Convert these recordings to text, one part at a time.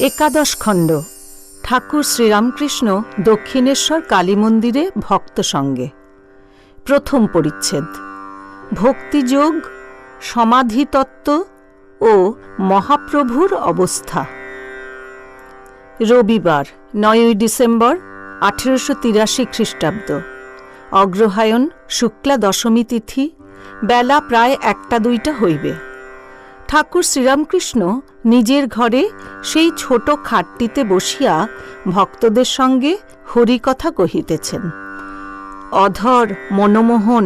একাদশ খণ্ড। ঠাকুর শ্রীরামকৃষ্ণ দক্ষিণেশ্বর কালী মন্দিরে ভক্ত সঙ্গে। প্রথম পরিচ্ছেদ। ভক্তিযোগ, সমাধিতত্ত্ব ও মহাপ্রভুর অবস্থা। রবিবার 9ই ডিসেম্বর 1883 খ্রিস্টাব্দ। অগ্রহায়ণ শুক্লা দশমী তিথি। বেলা প্রায় 1টা-2টা হইবে। ঠাকুর শ্রীরামকৃষ্ণ নিজের ঘরে সেই ছোট খাটটিতে বসিয়া ভক্তদের সঙ্গে হরিকথা কহিতেছেন। অধর, মনমোহন,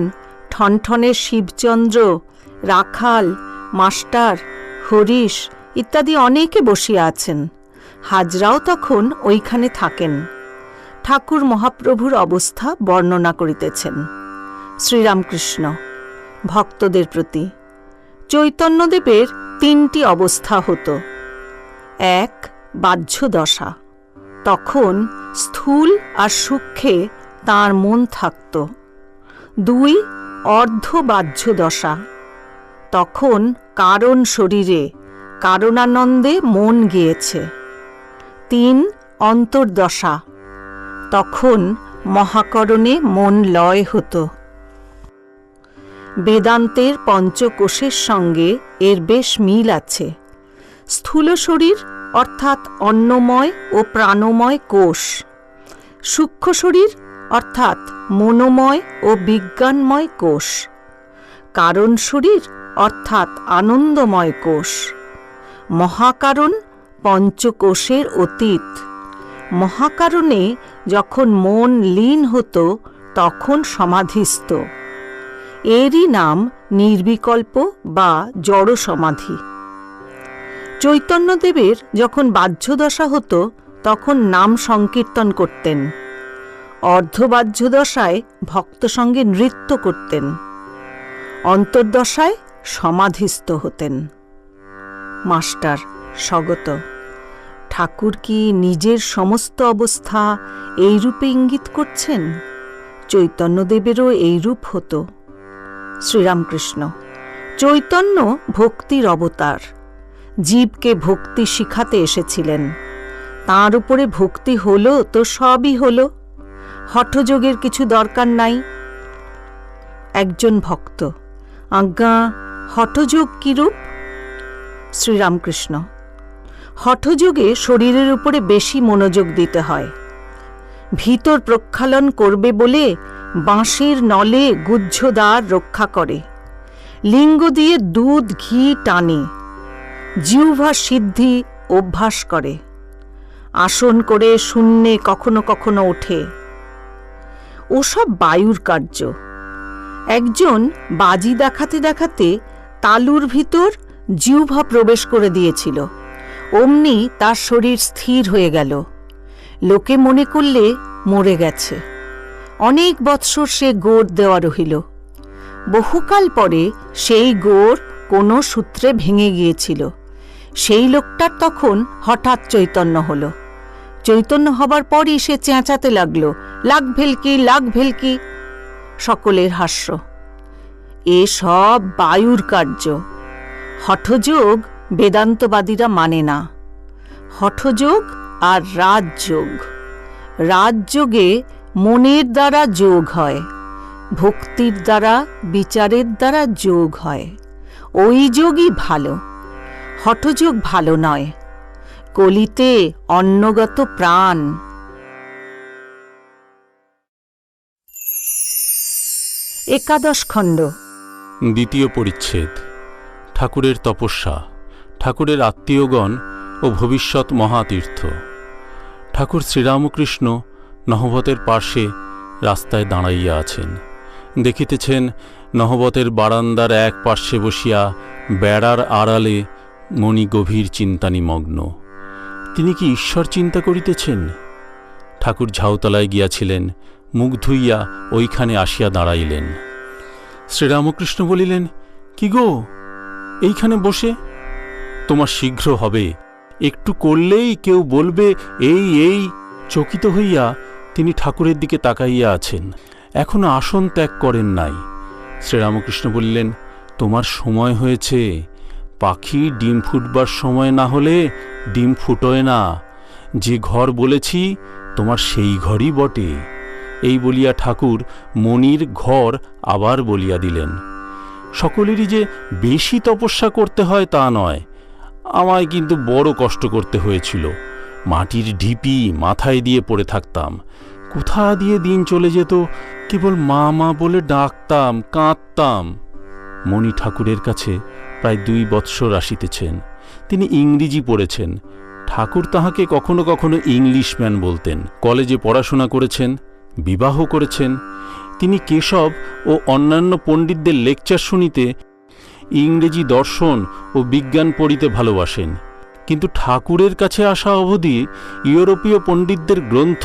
ঠনঠনের শিবচন্দ্র, রাখাল, মাস্টার, হরিশ ইত্যাদি অনেকে বসিয়া আছেন। হাজরাও তখন ওইখানে থাকেন। ঠাকুর মহাপ্রভুর অবস্থা বর্ণনা করিতেছেন। শ্রীরামকৃষ্ণ ভক্তদের প্রতি। চৈতন্যদেবের 3টি অবস্থা হতো। 1. বাহ্য দশা। তখন স্থূল আর সূক্ষ্মে তাঁর মন থাকত। 2. অর্ধবাহ্য দশা। তখন কারণ শরীরে কারণানন্দে মন গিয়েছে। 3. অন্তর্দশা। তখন মহাকরণে মন লয় হতো। বেদান্তের পঞ্চকোষের সঙ্গে এর বেশ মিল আছে। স্থূল শরীর অর্থাৎ অন্নময় ও প্রাণময় কোষ, সূক্ষ্ম শরীর অর্থাৎ মনোময় ও বিজ্ঞানময় কোষ, কারণ শরীর অর্থাৎ আনন্দময় কোষ। মহাকারণ পঞ্চকোষের অতীত। মহাকারণে যখন মন লীন হতো তখন সমাধিস্থ। এরই নাম নির্বিকল্প বা জড় সমাধি। চৈতন্যদেবের যখন বাহ্যদশা হতো তখন নাম সংকীর্তন করতেন। অর্ধবাহ্যদশায় ভক্ত সঙ্গে নৃত্য করতেন। অন্তর্দশায় সমাধিস্থ হতেন। মাস্টার স্বগত। ঠাকুর কি নিজের সমস্ত অবস্থা এইরূপে ইঙ্গিত করছেন? চৈতন্যদেবেরও এইরূপ হতো। শ্রীরামকৃষ্ণ চৈতন্য ভক্তির অবতার। জীবকে ভক্তি শিখাতে এসেছিলেন। তাঁর উপরে ভক্তি হলো তো সবই হলো। হঠযোগের কিছু দরকার নাই। একজন ভক্ত: আজ্ঞা, হঠযোগ কিরূপ? শ্রীরামকৃষ্ণ হঠযোগে শরীরের উপরে বেশি মনোযোগ দিতে হয়। ভিতর প্রক্ষালন করবে বলে বাঁশের নলে গুহ্যদ্বার রক্ষা করে। লিঙ্গ দিয়ে দুধ ঘি টানে। জিহ্বা সিদ্ধি অভ্যাস করে। আসন করে শূন্যে কখনো কখনো ওঠে। ওসব বায়ুর কার্য। একজন বাজি দেখাতে দেখাতে তালুর ভিতর জিহ্বা প্রবেশ করে দিয়েছিল। অমনি তার শরীর স্থির হয়ে গেল। লোকে মনে করলে মরে গেছে। অনেক বৎসর সে গোড় দেওয়া রহিল। বহুকাল পরে সেই গোড় কোনো সূত্রে ভেঙে গিয়েছিল। সেই লোকটার তখন হঠাৎ চৈতন্য হল। চৈতন্য হবার পরই সে চেঁচাতে লাগল, লাগ ভেলকি, লাগ ভেলকি। সকলের হাস্য। এ সব বায়ুর কার্য। হঠযোগ বেদান্তবাদীরা মানে না। হঠযোগ আর রাজযোগ। রাজযোগে মনের দ্বারা যোগ হয়, ভক্তির দ্বারা, বিচারের দ্বারা যোগ হয়। ওই যোগই ভালো। হঠযোগ ভালো নয়। কলিতে অন্নগত প্রাণ। একাদশ খণ্ড। দ্বিতীয় পরিচ্ছেদ। ঠাকুরের তপস্যা, ঠাকুরের আত্মীয়গণ ও ভবিষ্যৎ মহাতীর্থ। ঠাকুর শ্রীরামকৃষ্ণ নহবতের পাশে রাস্তায় দাঁড়াইয়া আছেন। দেখিতেছেন নহবতের বারান্দার এক পার্শ্বে বসিয়া বেড়ার আড়ালে মণি গভীর চিন্তা নিমগ্ন। তিনি কি ঈশ্বর চিন্তা করিতেছেন? ঠাকুর ঝাউতলায় গিয়াছিলেন, মুখ ধুইয়া ওইখানে আসিয়া দাঁড়াইলেন। শ্রীরামকৃষ্ণ বলিলেন, কি গো, এইখানে বসে? তোমার শীঘ্র হবে। একটু করলেই কেউ বলবে এই এই। চকিত হইয়া তিনি ঠাকুরের দিকে তাকাইয়া আছেন। এখনো আসন ত্যাগ করেন নাই। শ্রীরামকৃষ্ণ বললেন, তোমার সময় হয়েছে। পাখি ডিম ফুটবার সময় না হলে ডিম ফুটোয় না, যে ঘর বলেছি তোমার সেই ঘরই বটে। এই বলিয়া ঠাকুর মণির ঘর আবার বলিয়া দিলেন। সকলেরই যে বেশি তপস্যা করতে হয় তা নয়, আমায় কিন্তু বড় কষ্ট করতে হয়েছিল। মাটির ঢিপি মাথায় দিয়ে পড়ে থাকতাম, কোথা দিয়ে দিন চলে যেত, কেবল মা মা বলে ডাকতাম, কাঁদতাম। মণি ঠাকুরের কাছে প্রায় 2 বৎসর আসিতেছেন। তিনি ইংরেজি পড়েছেন। ঠাকুর তাহাকে কখনো কখনো ইংলিশম্যান বলতেন। কলেজে পড়াশোনা করেছেন, বিবাহ করেছেন। তিনি কেশব ও অন্যান্য পণ্ডিতদের লেকচার শুনিতে, ইংরেজি দর্শন ও বিজ্ঞান পড়িতে ভালোবাসেন। কিন্তু ঠাকুরের কাছে আসা অবধি ইউরোপীয় পণ্ডিতদের গ্রন্থ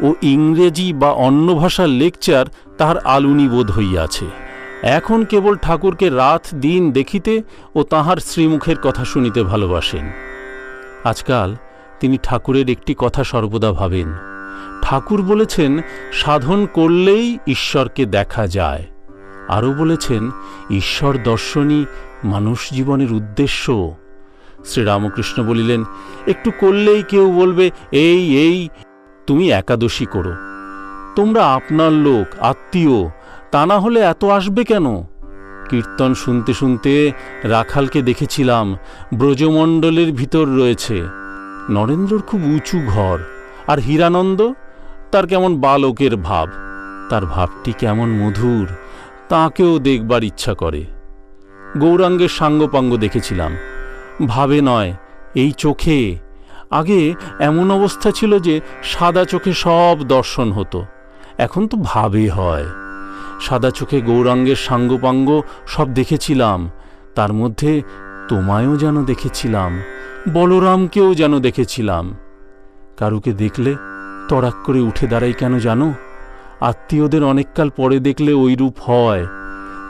ও ইংরেজি বা অন্য ভাষার লেকচার তাহার আলুনি বোধ হইয়াছে। এখন কেবল ঠাকুরকে রাত দিন দেখিতে ও তাহার শ্রীমুখের কথা শুনিতে ভালোবাসেন। আজকাল তিনি ঠাকুরের একটি কথা সর্বদা ভাবেন। ঠাকুর বলেছেন, সাধন করলেই ঈশ্বরকে দেখা যায়। আরও বলেছেন, ঈশ্বর দর্শনই মানুষ জীবনের উদ্দেশ্য। শ্রীরামকৃষ্ণ বলিলেন, একটু করলেই কেউ বলবে, এই এই তুমি একাদশী করো, তোমরা আপনার লোক, আত্মীয়, তা না হলে এত আসবে কেন? কীর্তন শুনতে শুনতে রাখালকে দেখেছিলাম, ব্রজমণ্ডলের ভিতর রয়েছে। নরেন্দ্রর খুব উঁচু ঘর, আর হীরানন্দ তার কেমন বালকের ভাব। তার ভাবটি কেমন মধুর, তাকেও দেখবার ইচ্ছা করে। গৌরাঙ্গের সাঙ্গপাঙ্গ দেখেছিলাম, ভাবে নয়, এই চোখে। আগে এমন অবস্থা ছিল যে সাদা চোখে সব দর্শন হতো, এখন তো ভাবে হয়। সাদা চোখে গৌরাঙ্গের সাঙ্গপাঙ্গ সব দেখেছিলাম, তার মধ্যে তোমায়ও যেন দেখেছিলাম, বলরামকেও যেন দেখেছিলাম। কারুকে দেখলে তড়াক করে উঠে দাঁড়াই কেন জানো? আত্মীয়দের অনেককাল পরে দেখলে ওই রূপ হয়।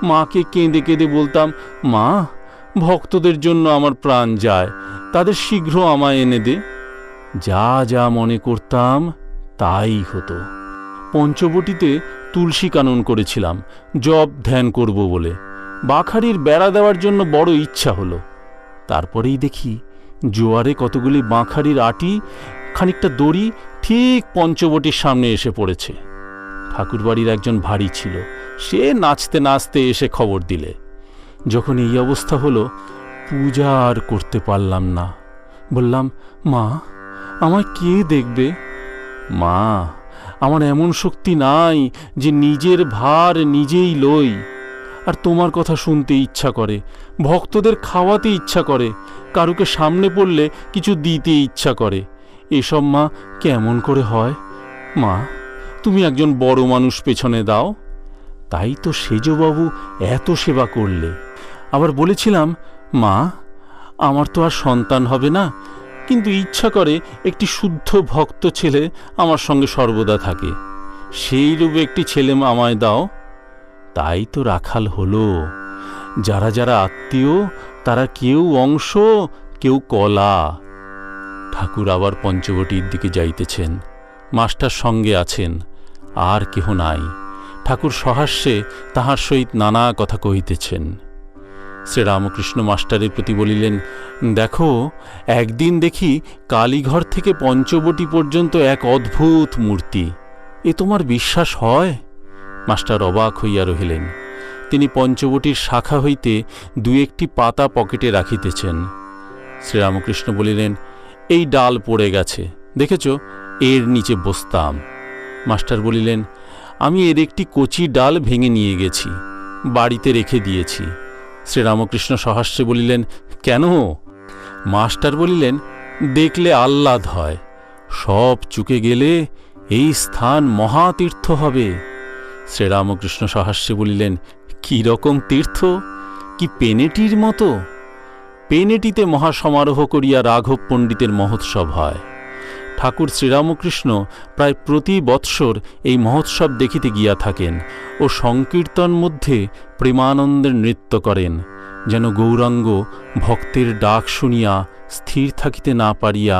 মাকে কেঁদে কেঁদে বলতাম, মা, ভক্তদের জন্য আমার প্রাণ যায়, তাদের শীঘ্র আমায় এনে দে। যা যা মনে করতাম তাই হতো। পঞ্চবটিতে তুলসী কানন করেছিলাম, জপ ধ্যান করব বলে। বাখারির বেড়া দেওয়ার জন্য বড় ইচ্ছা হলো। তারপরেই দেখি জোয়ারে কতগুলি বাঁখারির আটি, খানিকটা দড়ি ঠিক পঞ্চবটির সামনে এসে পড়েছে। ঠাকুরবাড়ির একজন ভারী ছিল, সে নাচতে নাচতে এসে খবর দিলে। যখন এই অবস্থা হলো, পূজা আর করতে পারলাম না। বললাম, মা, আমায় কে দেখবে? মা, আমার এমন শক্তি নাই যে নিজের ভার নিজেই লই। আর তোমার কথা শুনতে ইচ্ছা করে, ভক্তদের খাওয়াতে ইচ্ছা করে, কারুকে সামনে পড়লে কিছু দিতে ইচ্ছা করে। এসব মা কেমন করে হয়? মা, তুমি একজন বড় মানুষ পেছনে দাও। তাই তো সেজবাবু এত সেবা করলে। আবার বলেছিলাম, মা, আমার তো আর সন্তান হবে না, কিন্তু ইচ্ছা করে একটি শুদ্ধ ভক্ত ছেলে আমার সঙ্গে সর্বদা থাকে। সেই রূপে একটি ছেলে আমায় দাও। তাই তো রাখাল হলো। যারা যারা আত্মীয়, তারা কেউ অংশ, কেউ কলা। ঠাকুর আবার পঞ্চবটির দিকে যাইতেছেন। মাস্টার সঙ্গে আছেন, আর কেহ নাই। ঠাকুর সহাস্যে তাহার সহিত নানা কথা কহিতেছেন। শ্রীরামকৃষ্ণ মাস্টারের প্রতি বলিলেন, দেখো, একদিন দেখি কালীঘর থেকে পঞ্চবটি পর্যন্ত এক অদ্ভুত মূর্তি। এ তোমার বিশ্বাস হয়? মাস্টার অবাক হইয়া রহিলেন। তিনি পঞ্চবটির শাখা হইতে 2-1টি পাতা পকেটে রাখিতেছেন। শ্রীরামকৃষ্ণ বলিলেন, এই ডাল পড়ে গেছে, দেখেছ, এর নিচে বসতাম। মাস্টার বলিলেন, আমি এর একটি কচি ডাল ভেঙে নিয়ে গেছি, বাড়িতে রেখে দিয়েছি। শ্রীরামকৃষ্ণ সহাস্যে বলিলেন, কেন? মাস্টার বলিলেন, দেখলে আহ্লাদ হয়, সব চুকে গেলে এই স্থান মহাতীর্থ হবে। শ্রীরামকৃষ্ণ সহাস্যে বলিলেন, কি রকম তীর্থ? কি পেনেটির মতো? পেনেটিতে মহাসমারোহ করিয়া রাঘব পণ্ডিতের মহোৎসব হয়। ঠাকুর শ্রীরামকৃষ্ণ প্রায় প্রতি বৎসর এই মহোৎসব দেখিতে গিয়া থাকেন ও সংকীর্তন মধ্যে প্রেমানন্দের নৃত্য করেন, যেন গৌরাঙ্গ ভক্তের ডাক শুনিয়া স্থির থাকিতে না পারিয়া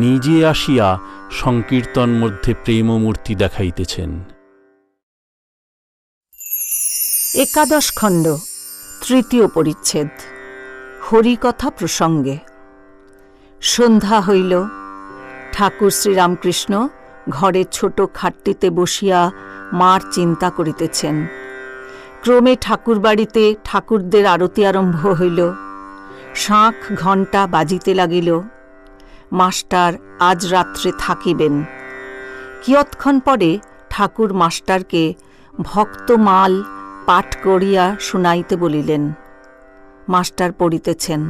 নিজে আসিয়া সংকীর্তন মধ্যে প্রেমমূর্তি দেখাইতেছেন। 11 খণ্ড, 3য় পরিচ্ছেদ। হরিকথা প্রসঙ্গে। সন্ধ্যা হইল। ঠাকুর শ্রীরামকৃষ্ণ ঘরের ছোট খাটটিতে বসিয়া মার চিন্তা করিতেছেন। ক্রমে ঠাকুর বাড়িতে ঠাকুরদের আরতি আরম্ভ হইল। শাঁখ ঘণ্টা বাজিতে লাগিল। মাস্টার আজ রাত্রে থাকিবেন। কিয়ৎক্ষণ পরে ঠাকুর মাস্টারকে ভক্তমাল পাঠ করিয়া শুনাইতে বলিলেন। মাস্টার পড়িতেছেন।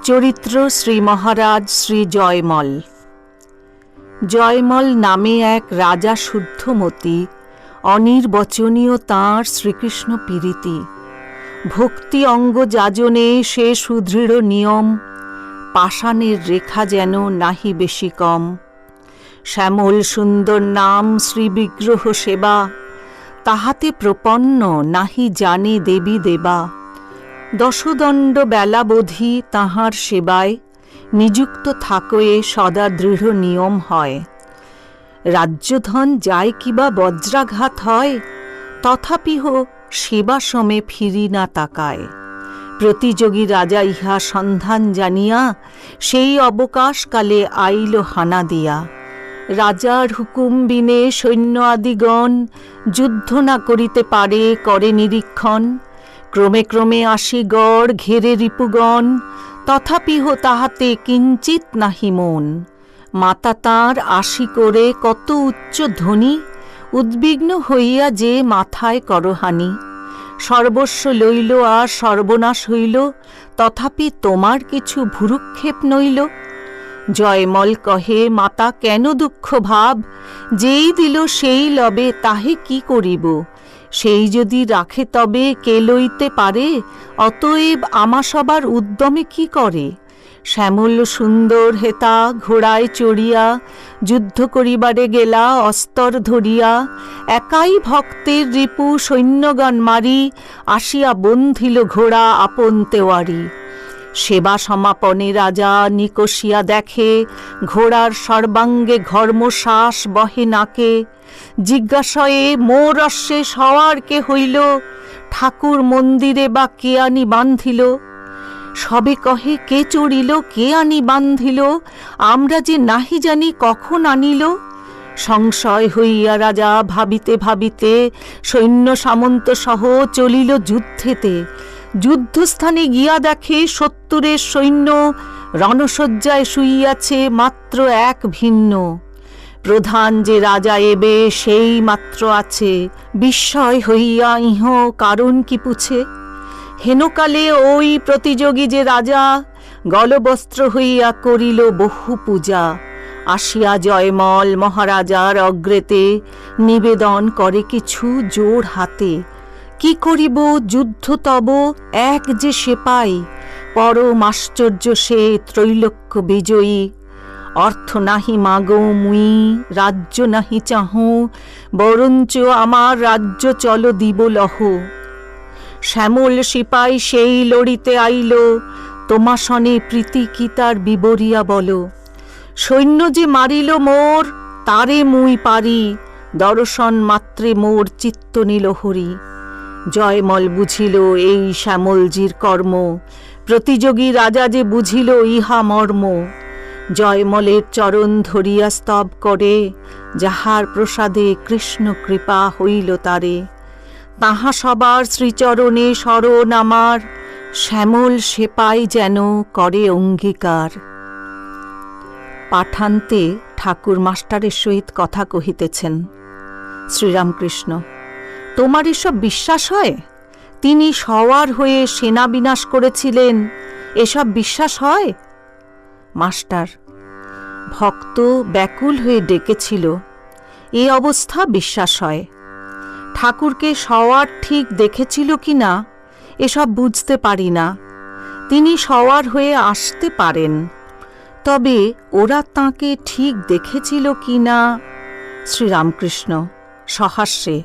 চরিত্র শ্রী মহারাজ শ্রী জয়মল। জয়মল নামে এক রাজা শুদ্ধমতি, অনির্বচনীয় তাঁর শ্রীকৃষ্ণ পীরিতি। ভক্তি অঙ্গ যাজনে সে সুদৃঢ় নিয়ম, পাষাণের রেখা যেন নাহি বেশি কম। শ্যামল সুন্দর নাম শ্রীবিগ্রহ সেবা, তাহাতে প্রপন্ন নাহি জানে দেবী দেবা। দশদণ্ড বেলাবধি তাঁহার সেবায়, নিযুক্ত থাকয়ে সদা দৃঢ় নিয়ম হয়। রাজ্যধন যায় কিবা বজ্রাঘাত হয়, তথাপিহ সেবা সমে ফিরি না তাকায়। প্রতিযোগী রাজা ইহা সন্ধান জানিয়া, সেই অবকাশকালে আইল হানা দিয়া। রাজার হুকুম বিনে সৈন্য আদিগণ, যুদ্ধ না করিতে পারে করে নিরীক্ষণ। ক্রমে ক্রমে আসি গড় ঘেরে রিপুগণ, তথাপিহ তাহাতে কিঞ্চিত নাহি মন। মাতা তাঁর আশি করে কত উচ্চ ধ্বনি, উদ্বিগ্ন হইয়া যে মাথায় করহানি। সর্বস্ব লইল আর সর্বনাশ হইল, তথাপি তোমার কিছু ভুরুক্ষেপ নইল। জয়মল কহে, মাতা কেন দুঃখ ভাব, যেই দিল সেই লবে তাহে কি করিব। সেই যদি রাখে তবে কে লইতে পারে, অতএব আমা সবার উদ্যমে কি করে। শ্যামল সুন্দর হেতা ঘোড়ায় চড়িয়া, যুদ্ধ করিবারে গেলা অস্তর ধরিয়া। একাই ভক্তের রিপু সৈন্যগণ মারি, আসিয়া বন্ধিল ঘোড়া আপন তেওয়ারি। সেবা সমাপনে রাজা নিকষিয়া দেখে, ঘোড়ার সর্বাঙ্গে ঘর্মশ্বাস বহে নাকে। জিজ্ঞাসয়ে মোর অশ্বে সওয়ার কে হইল, ঠাকুর মন্দিরে বা কে আনি বান্ধিল। সবে কহে, কে চড়িল কে আনি বান্ধিল, আমরা যে নাহি জানি কখন আনিল। সংশয় হইয়া রাজা ভাবিতে ভাবিতে, সৈন্য সামন্ত সহ চলিল যুদ্ধেতে। যুদ্ধস্থানে গিয়া দেখে সত্তরের সৈন্য, রণশয্যায় শুইয়াছে মাত্র এক ভিন্ন। প্রধান যে রাজা এবে সেই মাত্র আছে, বিস্ময় হইয়া ইহ কারণ কি পুছে। হেনকালে ওই প্রতিযোগী যে রাজা, গলবস্ত্র হইয়া করিল বহু পূজা। আসিয়া জয়মল মহারাজার অগ্রেতে, নিবেদন করে কিছু জোর হাতে। কি করিব যুদ্ধ তব এক যে সেপাই, পরম আশ্চর্য সে ত্রৈলোক্য বিজয়ী। অর্থ নাহি মাগো মুই রাজ্য নাহি চাহু, বরঞ্চ আমার রাজ্য চল দিব লহ। শ্যামল সিপাই সেই লড়িতে আইল, তোমা সনে প্রীতি কি তার বিবরিয়া বল। সৈন্য যে মারিল মোর তারে মুই পারি, দর্শন মাত্রে মোর চিত্ত নিল হরি। জয়মল বুঝিল এই শ্যামলজির কর্ম, প্রতিযোগী রাজা যে বুঝিল ইহা মর্ম। জয়মলের চরণ ধরিয়া স্তব করে, যাহার প্রসাদে কৃষ্ণ কৃপা হইল তারে। তাহা সবার শ্রীচরণে শরণ আমার, শ্যামল সেপাই যেন করে অঙ্গীকার। পাঠান্তে ঠাকুর মাস্টারের সহিত কথা কহিতেছেন। শ্রীরামকৃষ্ণ, তোমার এসব বিশ্বাস হয়? তিনি সওয়ার হয়ে সেনা বিনাশ করেছিলেন, এসব বিশ্বাস হয়? মাস্টার, ভক্ত ব্যাকুল হয়ে ডেকেছিল, এ অবস্থা বিশ্বাস হয়। ঠাকুরকে সওয়ার ঠিক দেখেছিল কিনা এসব বুঝতে পারি না। তিনি সওয়ার হয়ে আসতে পারেন, তবে ওরা তাঁকে ঠিক দেখেছিল কিনা। শ্রীরামকৃষ্ণ সহাস্যে,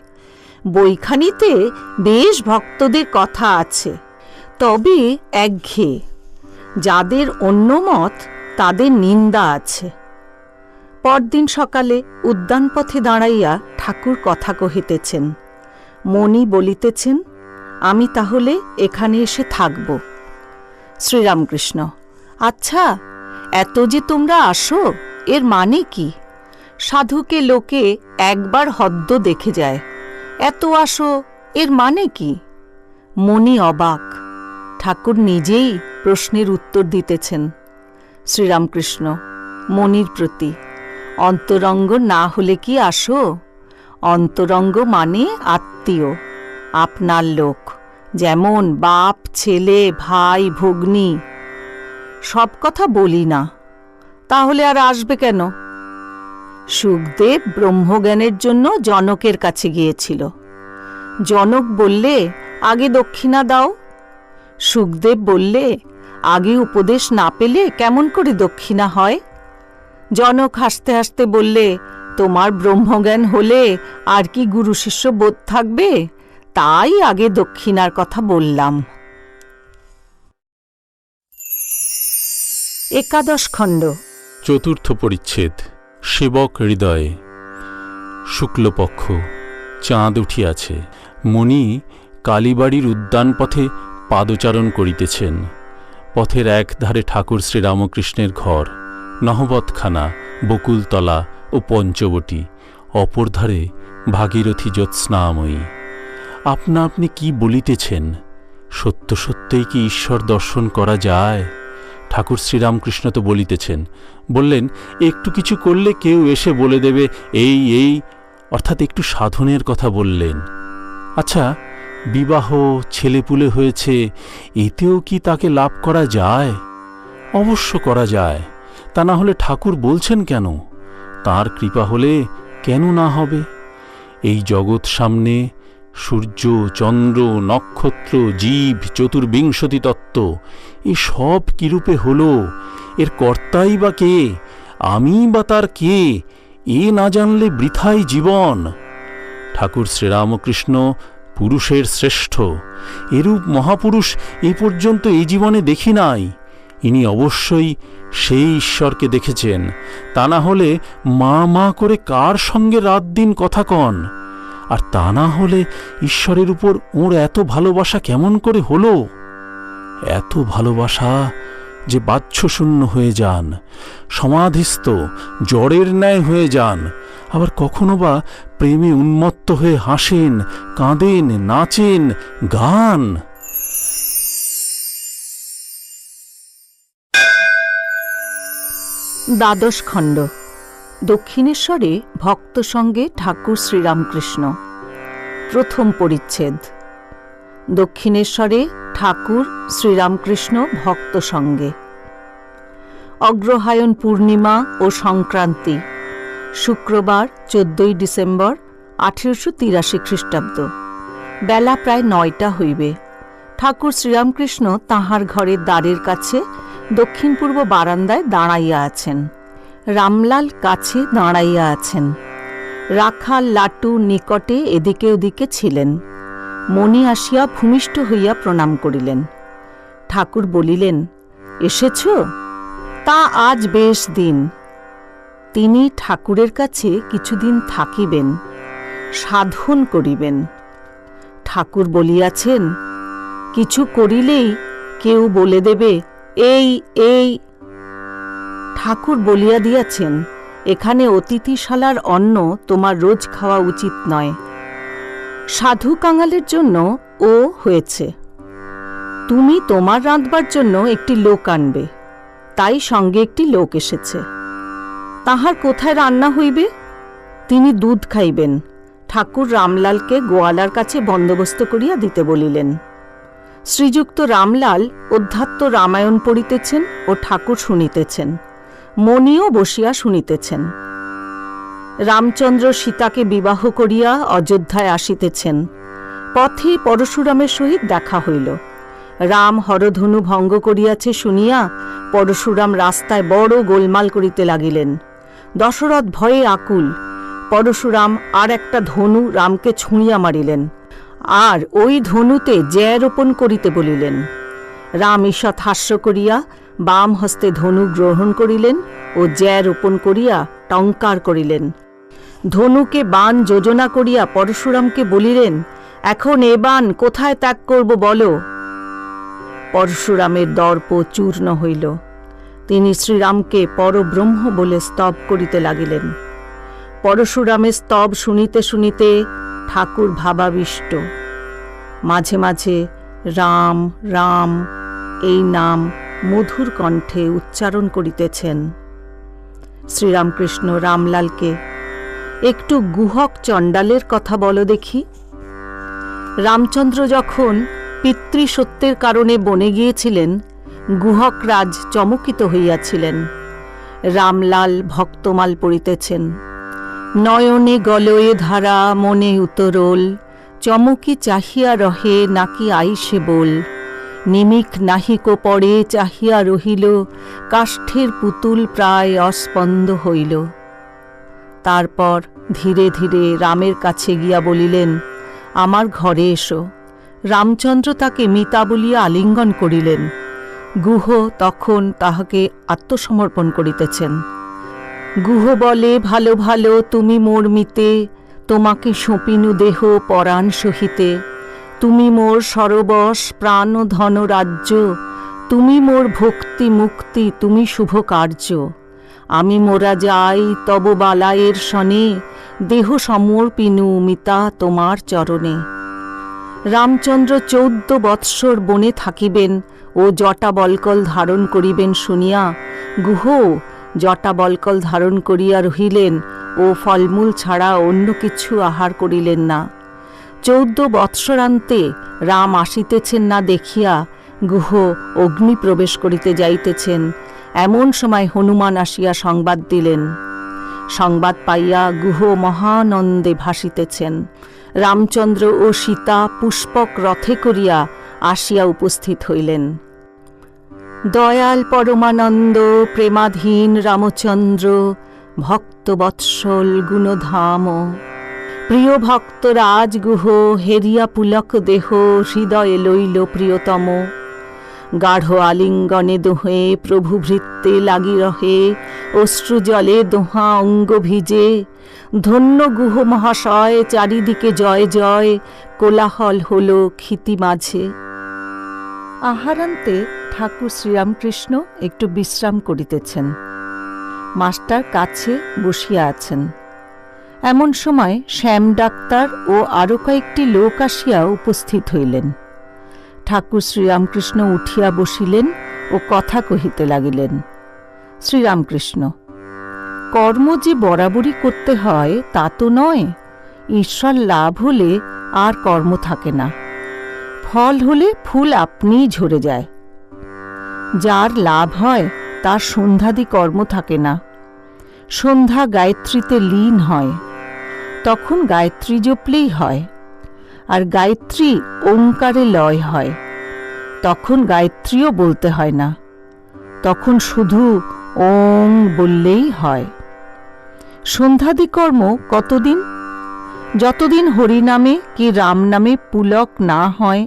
বইখানিতে বেশ ভক্তদের কথা আছে, তবে একঘেয়ে। যাদের অন্য মত তাদের নিন্দা আছে। পরদিন সকালে উদ্যানপথে দাঁড়াইয়া ঠাকুর কথা কহিতেছেন। মণি বলিতেছেন, আমি তাহলে এখানে এসে থাকব। শ্রীরামকৃষ্ণ: আচ্ছা, এত যে তোমরা আসো, এর মানে কি? সাধুকে লোকে একবার হদ্দ দেখে যায়, এত আসো, এর মানে কি? মনি অবাক। ঠাকুর নিজেই প্রশ্নের উত্তর দিতেছেন। শ্রীরামকৃষ্ণ মনির প্রতি: অন্তরঙ্গ না হলে কি আসো? অন্তরঙ্গ মানে আত্মীয়, আপনার লোক, যেমন বাপ, ছেলে, ভাই, ভগ্নী। সব কথা বলি না, তাহলে আর আসবে কেন? সুখদেব ব্রহ্মজ্ঞানের জন্য জনকের কাছে গিয়েছিল। জনক বললে, আগে দক্ষিণা দাও। সুখদেব বললে, আগে উপদেশ না পেলে কেমন করে দক্ষিণা হয়? জনক হাসতে হাসতে বললে, তোমার ব্রহ্মজ্ঞান হলে আর কি গুরু শিষ্য বোধ থাকবে? তাই আগে দক্ষিণার কথা বললাম। একাদশ খণ্ড, চতুর্থ পরিচ্ছেদ। সেবক হৃদয়ে। শুক্লপক্ষ, চাঁদ উঠিয়াছে। মণি কালীবাড়ির উদ্যানপথে পাদচারণ করিতেছেন। পথের এক ধারে ঠাকুর শ্রীরামকৃষ্ণের ঘর, নহবতখানা, বকুলতলা ও পঞ্চবটী, অপর ধারে ভাগীরথী জ্যোৎস্নাময়ী। আপনা আপনি কি বলিতেছেন? সত্য সত্যই কি ঈশ্বর দর্শন করা যায়? ঠাকুর শ্রীরামকৃষ্ণ তো বলিতেছেন, বললেন একটু কিছু করলে কেউ এসে বলে দেবে এই, অর্থাৎ একটু সাধনের কথা বললেন। আচ্ছা, বিবাহ, ছেলেপুলে হয়েছে, এতেও কি তাকে লাভ করা যায়? অবশ্য করা যায়, তা না হলে ঠাকুর বলছেন কেন? তাঁর কৃপা হলে কেন না হবে? এই জগৎ সামনে সূর্য, চন্দ্র, নক্ষত্র, জীব, চতুর্বিংশতি তত্ত্ব, এ সব কিরূপে হল? এর কর্তাই বা কে? আমি বা তার কে? এ না জানলে বৃথাই জীবন। ঠাকুর শ্রীরামকৃষ্ণ পুরুষের শ্রেষ্ঠ, এরূপ মহাপুরুষ এ পর্যন্ত এই জীবনে দেখি নাই। ইনি অবশ্যই সেই ঈশ্বরকে দেখেছেন, তা না হলে মা করে কার সঙ্গে রাত দিন কথা কন? আর তা না হলে ঈশ্বরের উপর ওর এত ভালোবাসা কেমন করে হলো? এত ভালোবাসা যে বাহ্যশূন্য হয়ে যান, সমাধিস্থ জড়ের ন্যায় হয়ে যান, আবার কখনো বা প্রেমে উন্মত্ত হয়ে হাসেন, কাঁদেন, নাচেন, গান। দ্বাদশ খণ্ড, দক্ষিণেশ্বরে ভক্ত সঙ্গে ঠাকুর শ্রীরামকৃষ্ণ। প্রথম পরিচ্ছেদ। দক্ষিণেশ্বরে ঠাকুর শ্রীরামকৃষ্ণ ভক্ত সঙ্গে। অগ্রহায়ণ পূর্ণিমা ও সংক্রান্তি, শুক্রবার 14 ডিসেম্বর 1883 খ্রিস্টাব্দ। বেলা প্রায় 9টা হইবে। ঠাকুর শ্রীরামকৃষ্ণ তাঁহার ঘরের দ্বারের কাছে দক্ষিণ পূর্ব বারান্দায় দাঁড়াইয়া আছেন। রামলাল কাছে দাঁড়াইয়া আছেন। রাখাল লাটু নিকটে এদিকে ওদিকে ছিলেন। মণি আসিয়া ভূমিষ্ঠ হইয়া প্রণাম করিলেন। ঠাকুর বলিলেন, এসেছ? তা আজ বেশ দিন। তিনি ঠাকুরের কাছে কিছুদিন থাকিবেন, সাধন করিবেন। ঠাকুর বলিয়াছেন, কিছু করিলেই কেউ বলে দেবে এই। ঠাকুর বলিয়া দিয়াছেন, এখানে অতিথিশালার অন্ন তোমার রোজ খাওয়া উচিত নয়। সাধু কাঙালের জন্য ও হয়েছে। তুমি তোমার রাঁধবার জন্য একটি লোক আনবে, তাই সঙ্গে একটি লোক এসেছে। তাহার কোথায় রান্না হইবে? তিনি দুধ খাইবেন। ঠাকুর রামলালকে গোয়ালার কাছে বন্দোবস্ত করিয়া দিতে বলিলেন। শ্রীযুক্ত রামলাল অধ্যাত্ম রামায়ণ পড়িতেছেন ও ঠাকুর শুনিতেছেন। মণিও বসিয়া শুনিতেছেন। রামচন্দ্র সীতাকে বিবাহ করিয়া অযোধ্যায় আসিতেছেন। পথে পরশুরামের সহিত দেখা হইল। রাম হরধনু ভঙ্গ করিয়াছে শুনিয়া পরশুরাম রাস্তায় বড় গোলমাল করিতে লাগিলেন। দশরথ ভয়ে আকুল। পরশুরাম আর একটা ধনু রামকে ছুঁড়িয়া মারিলেন, আর ওই ধনুতে জ্যা রোপণ করিতে বলিলেন। রাম ঈষৎ হাস্য করিয়া বাম হস্তে ধনু গ্রহণ করিলেন ও জ্যা রোপণ করিয়া টঙ্কার করিলেন। ধনুকে বাণ যোজনা করিয়া পরশুরামকে বলিলেন, এখন এ বাণ কোথায় ত্যাগ করব বলো? পরশুরামের দর্প চূর্ণ হইল। তিনি শ্রীরামকে পরব্রহ্ম বলে স্তব করিতে লাগিলেন। পরশুরামের স্তব শুনিতে শুনিতে ঠাকুর ভাবাবিষ্ট। মাঝে মাঝে রাম রাম এই নাম মধুর কণ্ঠে উচ্চারণ করিতেছেন। শ্রীরামকৃষ্ণ রামলালকে, একটু গুহক চণ্ডালের কথা বলো দেখি। রামচন্দ্র যখন পিতৃসত্যের কারণে বনে গিয়েছিলেন, গুহক রাজ চমকিত হইয়াছিলেন। রামলাল ভক্তমাল পড়িতেছেন। নয়নে গলয়ে ধারা মনে উতরোল, চমকি চাহিয়া রহে নাকি আইসে বল। নিমিক নাহিক পড়ে চাহিয়া রহিল, কাষ্ঠের পুতুল প্রায় অস্পন্দ হইল। তারপর ধীরে ধীরে রামের কাছে গিয়া বলিলেন, আমার ঘরে এসো। রামচন্দ্র তাকে মিতা বলিয়া আলিঙ্গন করিলেন। গুহ তখন তাহাকে আত্মসমর্পণ করিতেছেন। গুহ বলে, ভালো ভালো তুমি মোর মিতে, তোমাকে সঁপিনু দেহ পরাণ সহিতে। তুমি মোর সরবশ প্রাণ ধন রাজ্য, তুমি মোর ভক্তি মুক্তি, তুমি শুভ কার্য। আমি মোরা যাই তব বালায়ের সনে, দেহ সমর্পিনু মিতা তোমার চরণে। রামচন্দ্র 14 বৎসর বনে থাকিবেন ও জটা বলকল ধারণ করিবেন শুনিয়া গুহ জটা বলকল ধারণ করিয়া রহিলেন ও ফলমূল ছাড়া অন্য কিছু আহার করিলেন না। 14 বৎসরান্তে রাম আসিতেছেন না দেখিয়া গুহ অগ্নি প্রবেশ করিতে যাইতেছেন। এমন সময় হনুমান আসিয়া সংবাদ দিলেন। সংবাদ পাইয়া গুহ মহানন্দে ভাসিতেছেন। রামচন্দ্র ও সীতা পুষ্পক রথে করিয়া আসিয়া উপস্থিত হইলেন। দয়াল পরমানন্দ প্রেমাধীন রামচন্দ্র, ভক্তবৎসল গুণধাম। প্রিয় ভক্ত রাজগুহ, হেরিয়া পুলক দেহ, হৃদয়ে লইল প্রিয়তম। গাঢ় আলিঙ্গনে দোহে প্রভু ভৃত্যে লাগি রহে, অশ্রু জলে দোহা অঙ্গ ভিজে। ধন্য গুহ মহাশয়, চারিদিকে জয় জয়, কোলাহল হল ক্ষিতি মাঝে। আহারান্তে ঠাকুর শ্রীরামকৃষ্ণ একটু বিশ্রাম করিতেছেন। মাস্টার কাছে বসিয়া আছেন। এমন সময় শ্যাম ডাক্তার ও আরো কয়েকটি লোক আসিয়া উপস্থিত হইলেন। ঠাকুর শ্রীরামকৃষ্ণ উঠিয়া বসিলেন ও কথা কহিতে লাগিলেন। শ্রীরামকৃষ্ণ, কর্ম যে বরাবরই করতে হয় তা তো নয়। ঈশ্বর লাভ হলে আর কর্ম থাকে না, ফল হলে ফুল আপনিই ঝরে যায়। যার লাভ হয় তার সন্ধ্যাদি কর্ম থাকে না। সন্ধ্যা গায়ত্রীতে লীন হয়, তখন গায়ত্রী জপলেই হয়। আর গায়ত্রী ওঙ্কারে লয় হয়, তখন গায়ত্রীও বলতে হয় না, তখন শুধু ওং বললেই হয়। সন্ধ্যাদি কর্ম কতদিন? যতদিন হরিনামে কি রাম নামে পুলক না হয়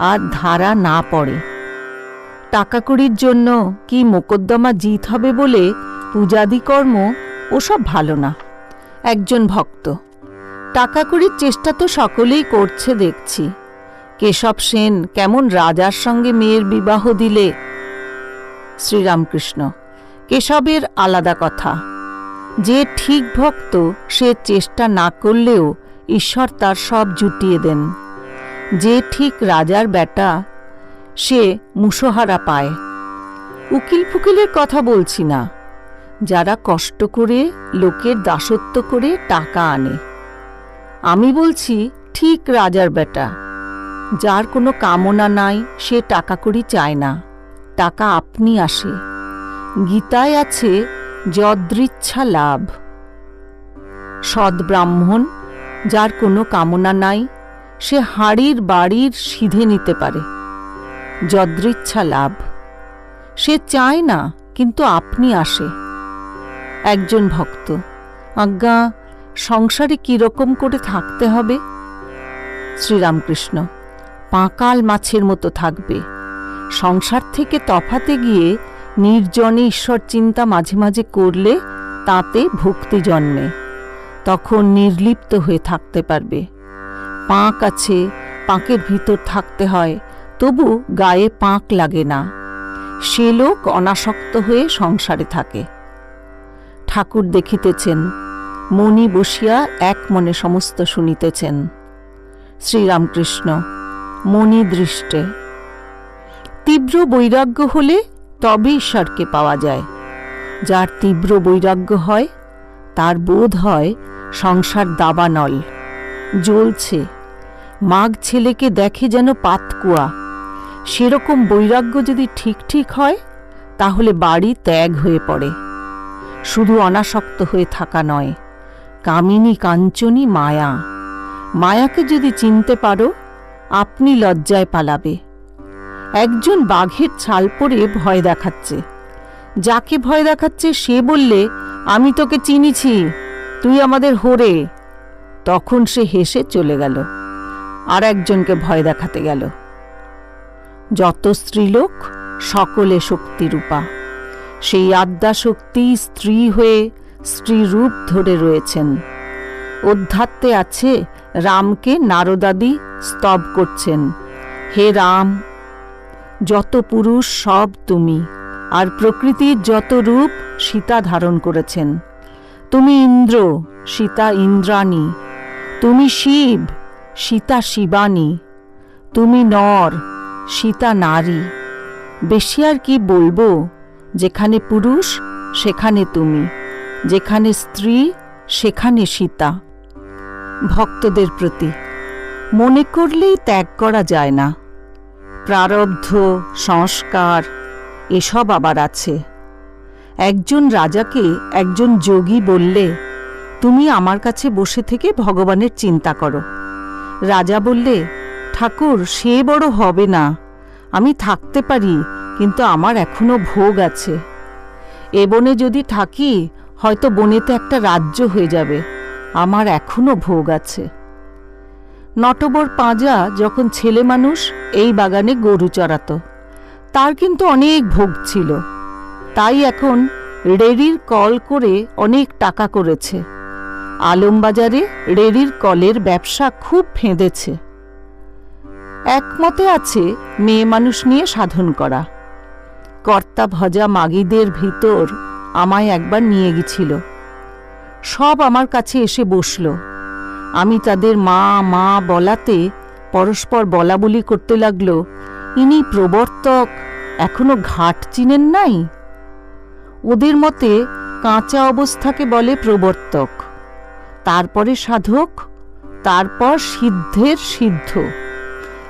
আর ধারা না পড়ে। টাকা কড়ির জন্য কি মোকদ্দমা জিত হবে বলে পূজাদি কর্ম ওসব ভালো না। একজন ভক্ত, টাকা কড়ির চেষ্টা তো সকলেই করছে দেখছি। কেশব সেন কেমন রাজার সঙ্গে মেয়ের বিবাহ দিলে। শ্রীরামকৃষ্ণ, কেশবের আলাদা কথা। যে ঠিক ভক্ত সে চেষ্টা না করলেও ঈশ্বর তার সব জুটিয়ে দেন। যে ঠিক রাজার বেটা সে মুসহারা পায়। উকিল ফুকিলের কথা বলছি না, যারা কষ্ট করে লোকের দাসত্ব করে টাকা আনে। আমি বলছি ঠিক রাজার বেটা, যার কোনো কামনা নাই, সে টাকা কড়ি চায় না, টাকা আপনি আসে। গীতায় আছে যদৃচ্ছা লাভ। সৎ ব্রাহ্মণ, যার কোনো কামনা নাই, সে হাড়ির বাড়ির সিধে নিতে পারে। যদৃচ্ছা লাভ, সে চায় না কিন্তু আপনি আসে। একজন ভক্ত, আজ্ঞা সংসারে কিরকম করে থাকতে হবে? শ্রীরামকৃষ্ণ, পাঁকাল মাছের মতো থাকবে। সংসার থেকে তফাতে গিয়ে নির্জনে ঈশ্বর চিন্তা মাঝে মাঝে করলে তাতে ভক্তি জন্মে, তখন নির্লিপ্ত হয়ে থাকতে পারবে। পাঁক আছে, পাঁকের ভিতর থাকতে হয়, তবু গায়ে পাঁক লাগে না। সে লোক অনাসক্ত হয়ে সংসারে থাকে। ঠাকুর দেখিতেছেন, মণি বসিয়া এক মনে সমস্ত শুনিতেছেন। শ্রীরামকৃষ্ণ মণি দৃষ্টে। তীব্র বৈরাগ্য হলে তবে ঈশ্বরকে পাওয়া যায়। যার তীব্র বৈরাগ্য হয় তার বোধ হয় সংসার দাবানল, জ্বলছে। মাঘ ছেলেকে দেখে যেন পাতকুয়া। সেরকম বৈরাগ্য যদি ঠিক ঠিক হয় তাহলে বাড়ি ত্যাগ হয়ে পড়ে। শুধু অনাসক্ত হয়ে থাকা নয়, কামিনী কাঞ্চনী মায়া। মায়াকে যদি চিনতে পারো, আপনি লজ্জায় পালাবে। একজন বাঘের ছাল পরে ভয় দেখাচ্ছে। যাকে ভয় দেখাচ্ছে সে বললে, আমি তোকে চিনিছি, তুই আমাদের হোরে। তখন সে হেসে চলে গেল, আর একজনকে ভয় দেখাতে গেল। যত স্ত্রীলোক সকলে শক্তিরূপা। সেই আদ্যাশক্তি স্ত্রী হয়ে স্ত্রী রূপ ধরে রয়েছেন। অধ্যাত্মে আছে রামকে নারদাদি স্তব করছেন, হে রাম, যত পুরুষ সব তুমি, আর প্রকৃতির যত রূপ সীতা ধারণ করেছেন। তুমি ইন্দ্র, সীতা ইন্দ্রাণী। তুমি শিব, সীতা শিবানী। তুমি নর, সীতা নারী। বেশি আর কি বলবো? যেখানে পুরুষ সেখানে তুমি, যেখানে স্ত্রী সেখানে সীতা। ভক্তদের প্রতি মনে করলেই ত্যাগ করা যায় না। প্রারব্ধ, সংস্কার এসব আবার আছে। একজন রাজাকে একজন যোগী বললে, তুমি আমার কাছে বসে থেকে ভগবানের চিন্তা করো। রাজা বললে, ঠাকুর সে বড় হবে না, আমি থাকতে পারি, কিন্তু আমার এখনো ভোগ আছে। এ বনে যদি থাকি হয়তো বনেতে একটা রাজ্য হয়ে যাবে, আমার এখনো ভোগ আছে। নটবর পাঁজা যখন ছেলে মানুষ এই বাগানে গরু চড়াত, তার কিন্তু অনেক ভোগ ছিল। তাই এখন রেড়ির কল করে অনেক টাকা করেছে। আলমবাজারে রেড়ির কলের ব্যবসা খুব ফেঁদেছে। একমতে আছে মেয়ে মানুষ নিয়ে সাধন করা। কর্তা ভজা মাগিদের ভিতর আমায় একবার নিয়ে গেছিল। সব আমার কাছে এসে বসল। আমি তাদের মা মা বলাতে পরস্পর বলা বলি করতে লাগলো, ইনি প্রবর্তক, এখনো ঘাট চিনেন নাই? ওদের মতে কাঁচা অবস্থাকে বলে প্রবর্তক, তারপরে সাধক, তারপর সিদ্ধের সিদ্ধ।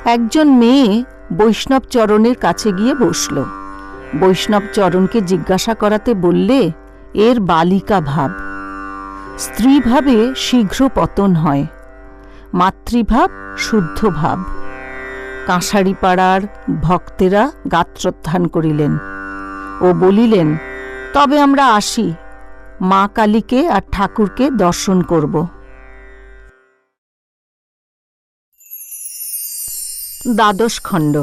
একজন মেয়ে বৈষ্ণব চরণের কাছে গিয়ে বসল। বৈষ্ণব চরণকে জিজ্ঞাসা করাতে বললে, এর বালিকা ভাব। স্ত্রীভাবে শীঘ্র পতন হয়, মাতৃভাব শুদ্ধ ভাব। কাঁসারিপাড়ার ভক্তেরা গাত্রোত্থান করিলেন ও বলিলেন, তবে আমরা আসি, মা কালীকে আর ঠাকুরকে দর্শন করব। দ্বাদশ খণ্ড,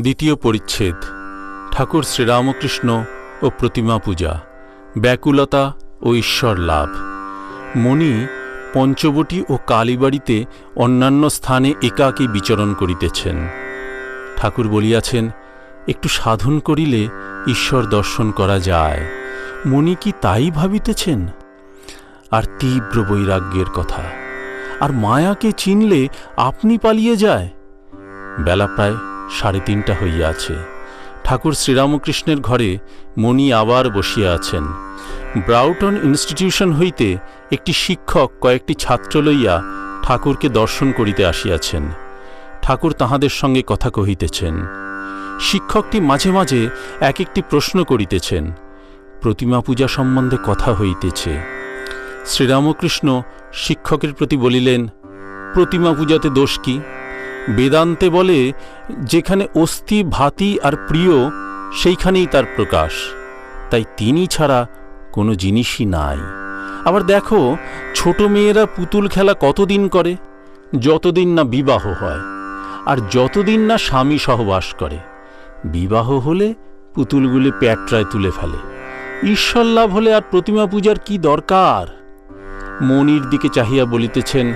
দ্বিতীয় পরিচ্ছেদ। ঠাকুর শ্রীরামকৃষ্ণ ও প্রতিমা পূজা, ব্যাকুলতা ও ঈশ্বর লাভ। মণি পঞ্চবটী ও কালীবাড়িতে অন্যান্য স্থানে একাকী বিচরণ করিতেছেন। ঠাকুর বলিয়াছেন, একটু সাধন করিলে ঈশ্বর দর্শন করা যায়। মণি কি তাই ভাবিতেছেন? আর তীব্র বৈরাগ্যের কথা, আর মায়াকে চিনলে আপনি পালিয়ে যায়। বেলা প্রায় 3:30 হইয়াছে। ঠাকুর শ্রীরামকৃষ্ণের ঘরে মণি আবার বসিয়া আছেন। ব্রাউটন ইনস্টিটিউশন হইতে একটি শিক্ষক কয়েকটি ছাত্র লইয়া ঠাকুরকে দর্শন করিতে আসিয়াছেন। ঠাকুর তাহাদের সঙ্গে কথা কহিতেছেন। শিক্ষকটি মাঝে মাঝে এক একটি প্রশ্ন করিতেছেন। প্রতিমা পূজা সম্বন্ধে কথা হইতেছে। শ্রীরামকৃষ্ণ শিক্ষকের প্রতি বলিলেন, প্রতিমা পূজাতে দোষ কি? বেদান্তে বলে, যেখানে অস্থি ভাতি আর প্রিয় সেইখানেই তার প্রকাশ, তাই তিনি ছাড়া কোনো জিনিসই নাই। আবার দেখো, ছোট মেয়েরা পুতুল খেলা কতদিন করে? যতদিন না বিবাহ হয়, আর যতদিন না স্বামী সহবাস করে। বিবাহ হলে পুতুলগুলি প্যাটরায় তুলে ফেলে। ঈশ্বর লাভ হলে আর প্রতিমা পূজার কি দরকার? মনির দিকে চাহিয়া বলিতেছেন,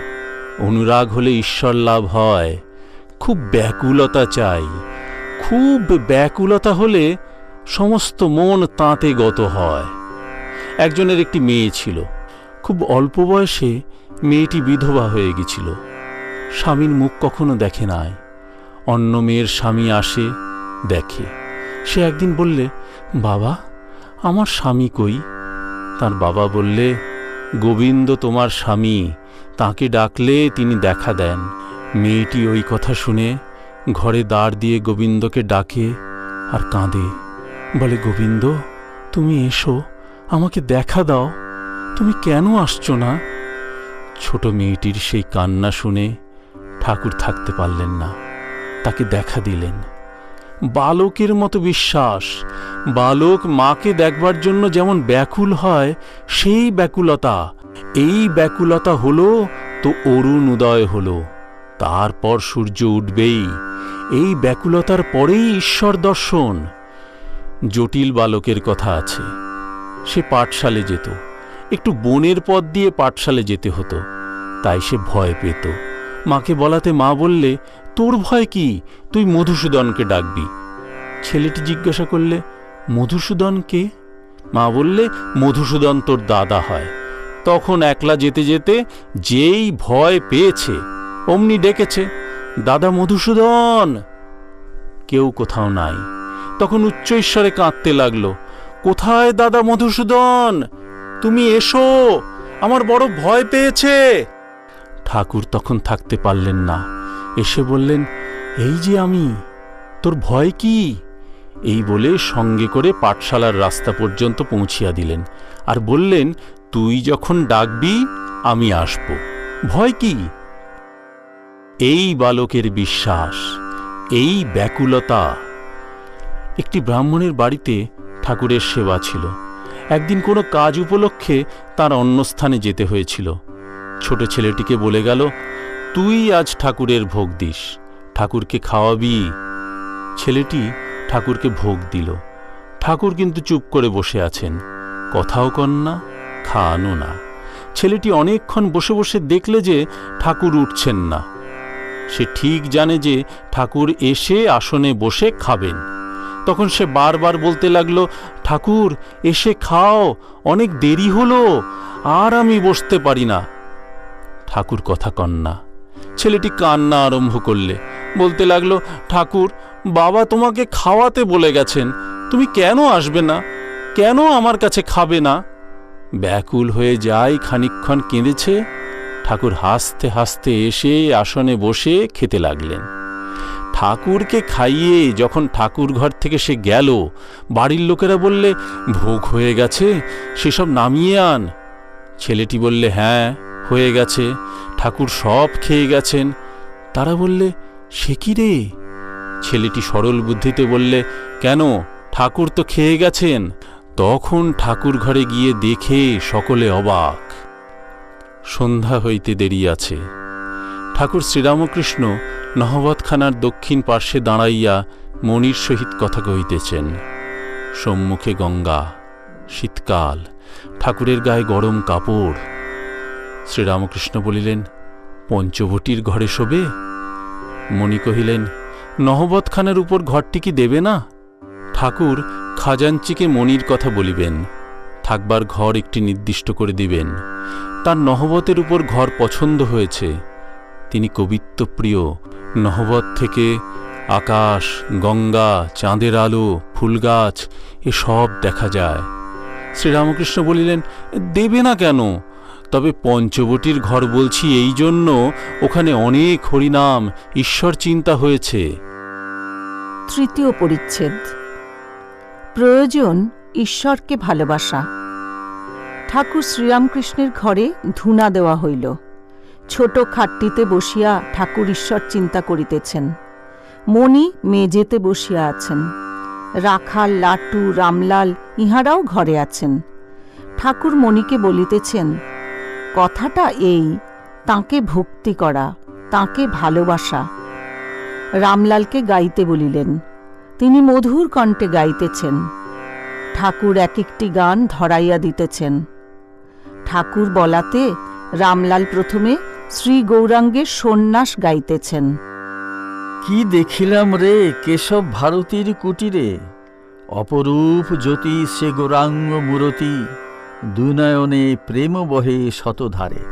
অনুরাগ হলে ঈশ্বর লাভ হয়, খুব ব্যাকুলতা চাই। খুব ব্যাকুলতা হলে সমস্ত মন তাঁতে গত হয়। একজনের একটি মেয়ে ছিল। খুব অল্প বয়সে মেয়েটি বিধবা হয়ে গেছিল। স্বামীর মুখ কখনো দেখে নাই। অন্য মেয়ের স্বামী আসে, দেখে। সে একদিন বললে, বাবা, আমার স্বামী কই? তার বাবা বললে, গোবিন্দ তোমার স্বামী, তাকে ডাকলে তিনি দেখা দেন। মেয়েটি ওই কথা শুনে ঘরে দাঁড় দিয়ে গোবিন্দকে ডাকে আর কাঁদে, বলে, গোবিন্দ, তুমি এসো, আমাকে দেখা দাও, তুমি কেন আসছো না? ছোট মেয়েটির সেই কান্না শুনে ঠাকুর থাকতে পারলেন না, তাকে দেখা দিলেন। বালকের মতো বিশ্বাস। বালক মাকে দেখবার জন্য যেমন ব্যাকুল হয়, সেই ব্যাকুলতা, এই ব্যাকুলতা হলো তো অরুণ উদয় হলো, তারপর সূর্য উঠবেই। এই ব্যাকুলতার পরেই ঈশ্বর দর্শন। জটিল বালকের কথা আছে। সে পাঠশালে যেত। একটু বনের পথ দিয়ে পাঠশালে যেতে হতো, তাই সে ভয় পেত। মাকে বলাতে মা বললে, তোর ভয় কি, তুই মধুসূদনকে ডাকবি। ছেলেটি জিজ্ঞাসা করলে, মধুসূদন কে? মা বললে, মধুসূদন তোর দাদা হয়। তখন একলা যেতে যেতে যেই ভয় পেয়েছে অমনি ডেকেছে, দাদা মধুসূদন। কেউ কোথাও নাই। তখন উচ্চৈঃস্বরে কাঁদতে লাগলো, কোথায় দাদা মধুসূদন? তুমি এসো, আমার বড় ভয় পেয়েছে। ঠাকুর তখন থাকতে পারলেন না, এসে বললেন, এই যে আমি, তোর ভয় কি? এই বলে সঙ্গে করে পাঠশালার রাস্তা পর্যন্ত পৌঁছিয়া দিলেন আর বললেন, তুই যখন ডাকবি আমি আসব, ভয় কি? এই বালকের বিশ্বাস, এই ব্যাকুলতা। একটি ব্রাহ্মণের বাড়িতে ঠাকুরের সেবা ছিল। একদিন কোনো কাজ উপলক্ষে তার অন্যস্থানে যেতে হয়েছিল। ছোট ছেলেটিকে বলে গেল, তুই আজ ঠাকুরের ভোগ দিস, ঠাকুরকে খাওয়াবি। ছেলেটি ঠাকুরকে ভোগ দিল। ঠাকুর কিন্তু চুপ করে বসে আছেন, কথাও কন না, খাওয়ানো না। ছেলেটি অনেকক্ষণ বসে বসে দেখলে যে ঠাকুর উঠছেন না। সে ঠিক জানে যে ঠাকুর এসে আসনে বসে খাবেন। তখন সে বারবার বলতে লাগলো, ঠাকুর এসে খাও, অনেক দেরি হলো, আর আমি বসতে পারি না। ঠাকুর কথা কন না। ছেলেটি কান্না আরম্ভ করলে, বলতে লাগলো, ঠাকুর, বাবা তোমাকে খাওয়াতে বলে গেছেন, তুমি কেন আসবে না? কেন আমার কাছে খাবে না? ব্যাকুল হয়ে যায়, খানিকক্ষণ কেঁদেছে। ঠাকুর হাসতে হাসতে এসে আসনে বসে খেতে লাগলেন। ঠাকুরকে খাইয়ে যখন ঠাকুর ঘর থেকে সে গেল, বাড়ির লোকেরা বললে, ভোগ হয়ে গেছে, সেসব নামিয়ে আন। ছেলেটি বললে, হ্যাঁ হয়ে গেছে, ঠাকুর সব খেয়ে গেছেন। তারা বললে, সে কি রে? ছেলেটি সরল বুদ্ধিতে বললে, কেন, ঠাকুর তো খেয়ে গেছেন। তখন ঠাকুর ঘরে গিয়ে দেখে সকলে অবাক। সন্ধ্যা হইতে দেরি আছে। ঠাকুর শ্রীরামকৃষ্ণ নহবতখানার দক্ষিণ পার্শ্বে দাঁড়াইয়া মণির সহিত কথা কহিতেছেন। সম্মুখে গঙ্গা, শীতকাল, ঠাকুরের গায়ে গরম কাপড়। শ্রীরামকৃষ্ণ বলিলেন, পঞ্চবটির ঘরে শোবে? মণি কহিলেন, নহবতখানার উপর ঘরটি কি দেবে না? ঠাকুর খাজাঞ্চিকে মণির কথা বলিবেন, থাকবার ঘর একটি নির্দিষ্ট করে দিবেন। তার নহবতের উপর ঘর পছন্দ হয়েছে। তিনি কবিত্বপ্রিয়। নহবত থেকে আকাশ, গঙ্গা, চাঁদের আলো, ফুলগাছ এসব দেখা যায়। শ্রীরামকৃষ্ণ বলিলেন, দেবে না কেন? তবে পঞ্চবটির ঘর বলছি এই জন্য, ওখানে অনেক হরিনাম, ঈশ্বর চিন্তা হয়েছে। তৃতীয় পরিচ্ছেদ। প্রয়োজন ঈশ্বরকে ভালোবাসা। ঠাকুর শ্রীরামকৃষ্ণের ঘরে ধূনা দেওয়া হইল। ছোট খাটটিতে বসিয়া ঠাকুর ঈশ্বর চিন্তা করিতেছেন। মণি মেজেতে বসিয়া আছেন। রাখাল, লাটু, রামলাল ইহারাও ঘরে আছেন। ঠাকুর মণিকে বলিতেছেন, কথাটা এই, তাঁকে ভক্তি করা, তাঁকে ভালোবাসা। রামলালকে গাইতে বলিলেন। তিনি মধুর কণ্ঠে গাইতেছেন। ঠাকুর এক একটি গান ধরাইয়া দিতেছেন। ঠাকুর বলাতে রামলাল প্রথমে শ্রী গৌরাঙ্গের সন্ন্যাস গাইতেছেন। কি দেখিলাম রে কেশব ভারতীর কুটিরে, অপরূপ জ্যোতি সে গৌরাঙ্গ মূরতি, দুনয়নে প্রেম বহে শতধারে।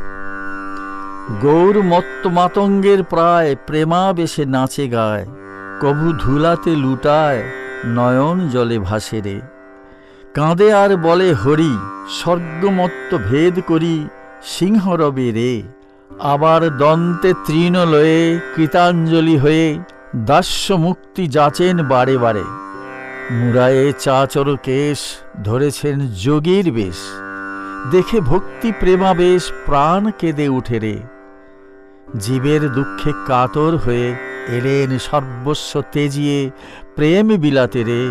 গৌর মত্ত মাতঙ্গের প্রায় প্রেমাবেশে নাচে গায়, কভু ধুলাতে লুটায় নয়ন জলে ভাসে রে। কাঁদে আর বলে হরি, স্বর্গমত্ত ভেদ করি সিংহরবে রে। আবার দন্তে তৃণ লয়ে কৃতাঞ্জলি হয়ে দাস্য মুক্তি যাচেন বারে বারে। মুরায়ে চাচর কেশ ধরেছেন যোগীর বেশ, দেখে ভক্তি প্রেমাবেশ প্রাণ কেঁদে উঠে রে। জীবের দুঃখে কাতর হয়ে এলেন সর্বস্ব তেজিয়ে প্রেম বিলাতে রে।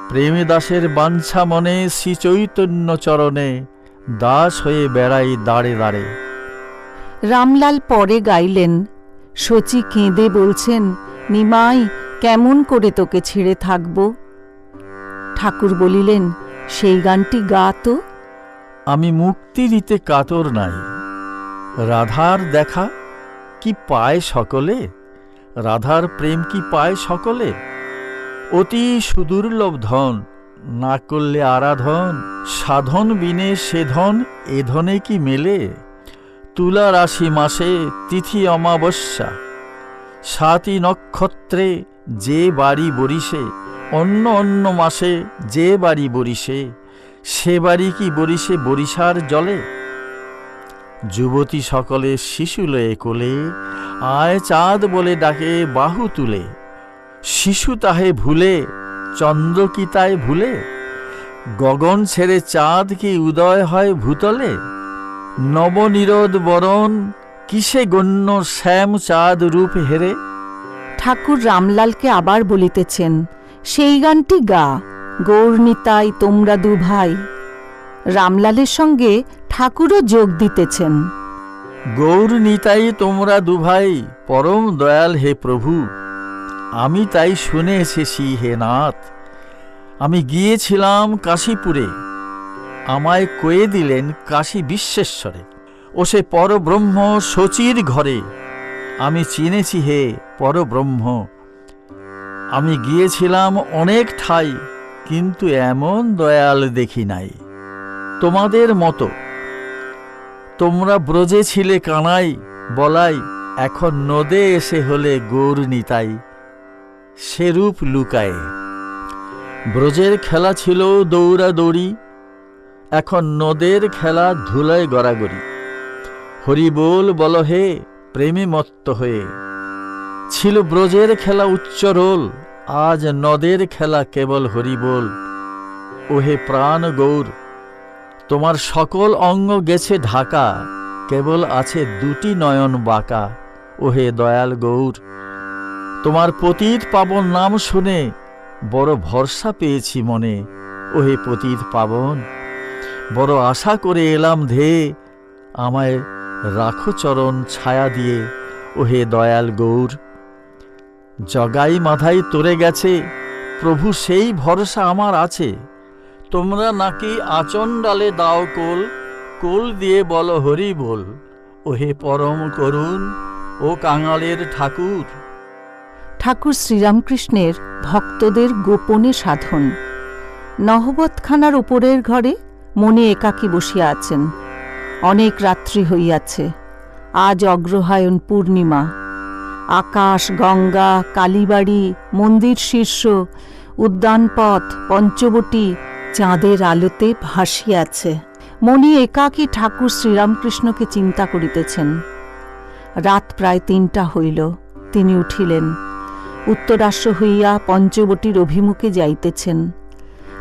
প্রেমে দাসের বাঞ্ছা মনে শ্রী চৈতন্য চরণে, দাস হয়ে বেড়াই দাঁড়ে দাঁড়ে। রামলাল পরে গাইলেন, শচী কেঁদে বলছেন, নিমাই কেমন করে তোকে ছেড়ে থাকব। ঠাকুর বলিলেন, সেই গানটি গা তো। আমি মুক্তি দিতে কাতর নাই, রাধার দেখা কি পায় সকলে, রাধার প্রেম কি পায় সকলে। অতি সুদুর্লভ ধন, না করলে আরাধন, সাধন বিনে সে ধন এ ধনে কি মেলে। তুলা রাশি মাসে তিথি অমাবস্যা, 7ই নক্ষত্রে যে বাড়ি বরিশে, অন্য অন্য মাসে যে বাড়ি বরিশে, সে বাড়ি কি বরিশে বরিশার জলে। যুবতী সকলে শিশু লয়ে কোলে, আয় চাঁদ বলে ডাকে বাহু তুলে। শিশু তাহে ভুলে, চন্দ্র কি তাই ভুলে, গগন ছেড়ে চাঁদ কি উদয় হয় ভূতলে। নবনিরোধ বরণ কিসে গণ্য শ্যাম চাঁদ রূপ হেরে। ঠাকুর রামলালকে আবার বলিতেছেন, সেই গানটি গা, গৌরনিতাই তোমরা দু ভাই। রামলালের সঙ্গে ঠাকুরও যোগ দিতেছেন। গৌর নিতাই তোমরা দুভাই, পরম দয়াল হে প্রভু। আমি তাই শুনে এসেছি হে নাথ। আমি গিয়েছিলাম কাশীপুরে, আমায় কয়ে দিলেন কাশী বিশ্বেশ্বরে। ও সে পরব্রহ্ম শচীর ঘরে, আমি চিনেছি হে পরব্রহ্ম। আমি গিয়েছিলাম অনেক ঠাই, কিন্তু এমন দয়াল দেখি নাই তোমাদের মতো। তোমরা ব্রজে ছিলে কানাই বলাই, এখন নদে এসে হলে গৌর নিতাই। সেরূপ লুকায়ে ব্রজের খেলা ছিল দৌড়াদৌড়ি, এখন নদের খেলা ধুলায় গড়াগড়ি। হরি বল বল হে প্রেমে মত্ত হয়ে, ছিল ব্রজের খেলা উচ্চরোল, আজ নদের খেলা কেবল হরি বল। ওহে প্রাণ গৌর, তোমার সকল অঙ্গ গেছে ঢাকা, কেবল আছে দুটি নয়ন বাঁকা। ওহে দয়াল গৌর, তোমার পতিত পাবন নাম শুনে বড় ভরসা পেয়েছি মনে। ওহে পতিত পাবন, বড় আশা করে এলাম ধেয়ে, আমায় রাখো চরণ ছায়া দিয়ে। ওহে দয়াল গৌর, জগাই মাথায় তোরে গেছে প্রভু, সেই ভরসা আমার আছে। তোমরা নাকি আচণ্ডালে দাও কোল, কোল দিয়ে বলো হরি বল। ওহে পরম করুণ ও কাঙালের ঠাকুর। ঠাকুর শ্রীরামকৃষ্ণের ভক্তদের গোপনে সাধন। নহবতখানার উপরের ঘরে মনে একাকী বসিয়া আছেন। অনেক রাত্রি হইয়াছে, আজ অগ্রহায়ণ পূর্ণিমা। আকাশ, গঙ্গা, কালীবাড়ি, মন্দির শীর্ষ, উদ্যানপথ, পঞ্চবটী চাঁদের আলোতে ভাসিয়াছে। মনি একাকী ঠাকুর শ্রীরামকৃষ্ণকে চিন্তা করিতেছেন। রাত প্রায় 3টা হইল, তিনি উঠিলেন। উত্তরাশ্ব হইয়া পঞ্চবটীর অভিমুখে যাইতেছেন।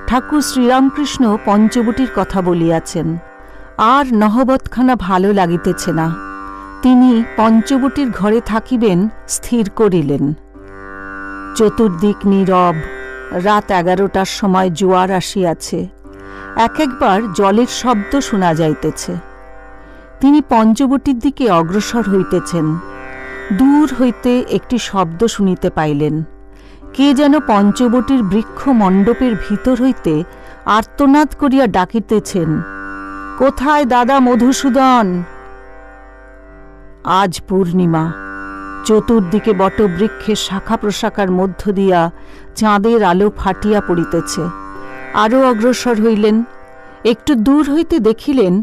ঠাকুর শ্রীরামকৃষ্ণ পঞ্চবটীর কথা বলিয়াছেন, আর নহবতখানা ভালো লাগিতেছে না। তিনি পঞ্চবটীর ঘরে থাকিবেন স্থির করিলেন। চতুর্দিক নীরব। রাত 11টার সময় জোয়ার আসিয়াছে। একবার জলের শব্দ শোনা যাইতেছে। তিনি পঞ্চবটীর দিকে অগ্রসর হইতেছেন। দূর হইতে একটি শব্দ শুনিতে পাইলেন। কে যেন পঞ্চবটীর বৃক্ষ মণ্ডপের ভিতর হইতে আর্তনাদ করিয়া ডাকিতেছেন, কোথায় দাদা মধুসূদন? আজ পূর্ণিমা, চতুর্দিকে বটবৃক্ষের শাখা প্রশাখার মধ্য দিয়া চাঁদের আলো ফাটিয়া পড়িতেছে। আরও অগ্রসর হইলেন। একটু দূর হইতে দেখিলেন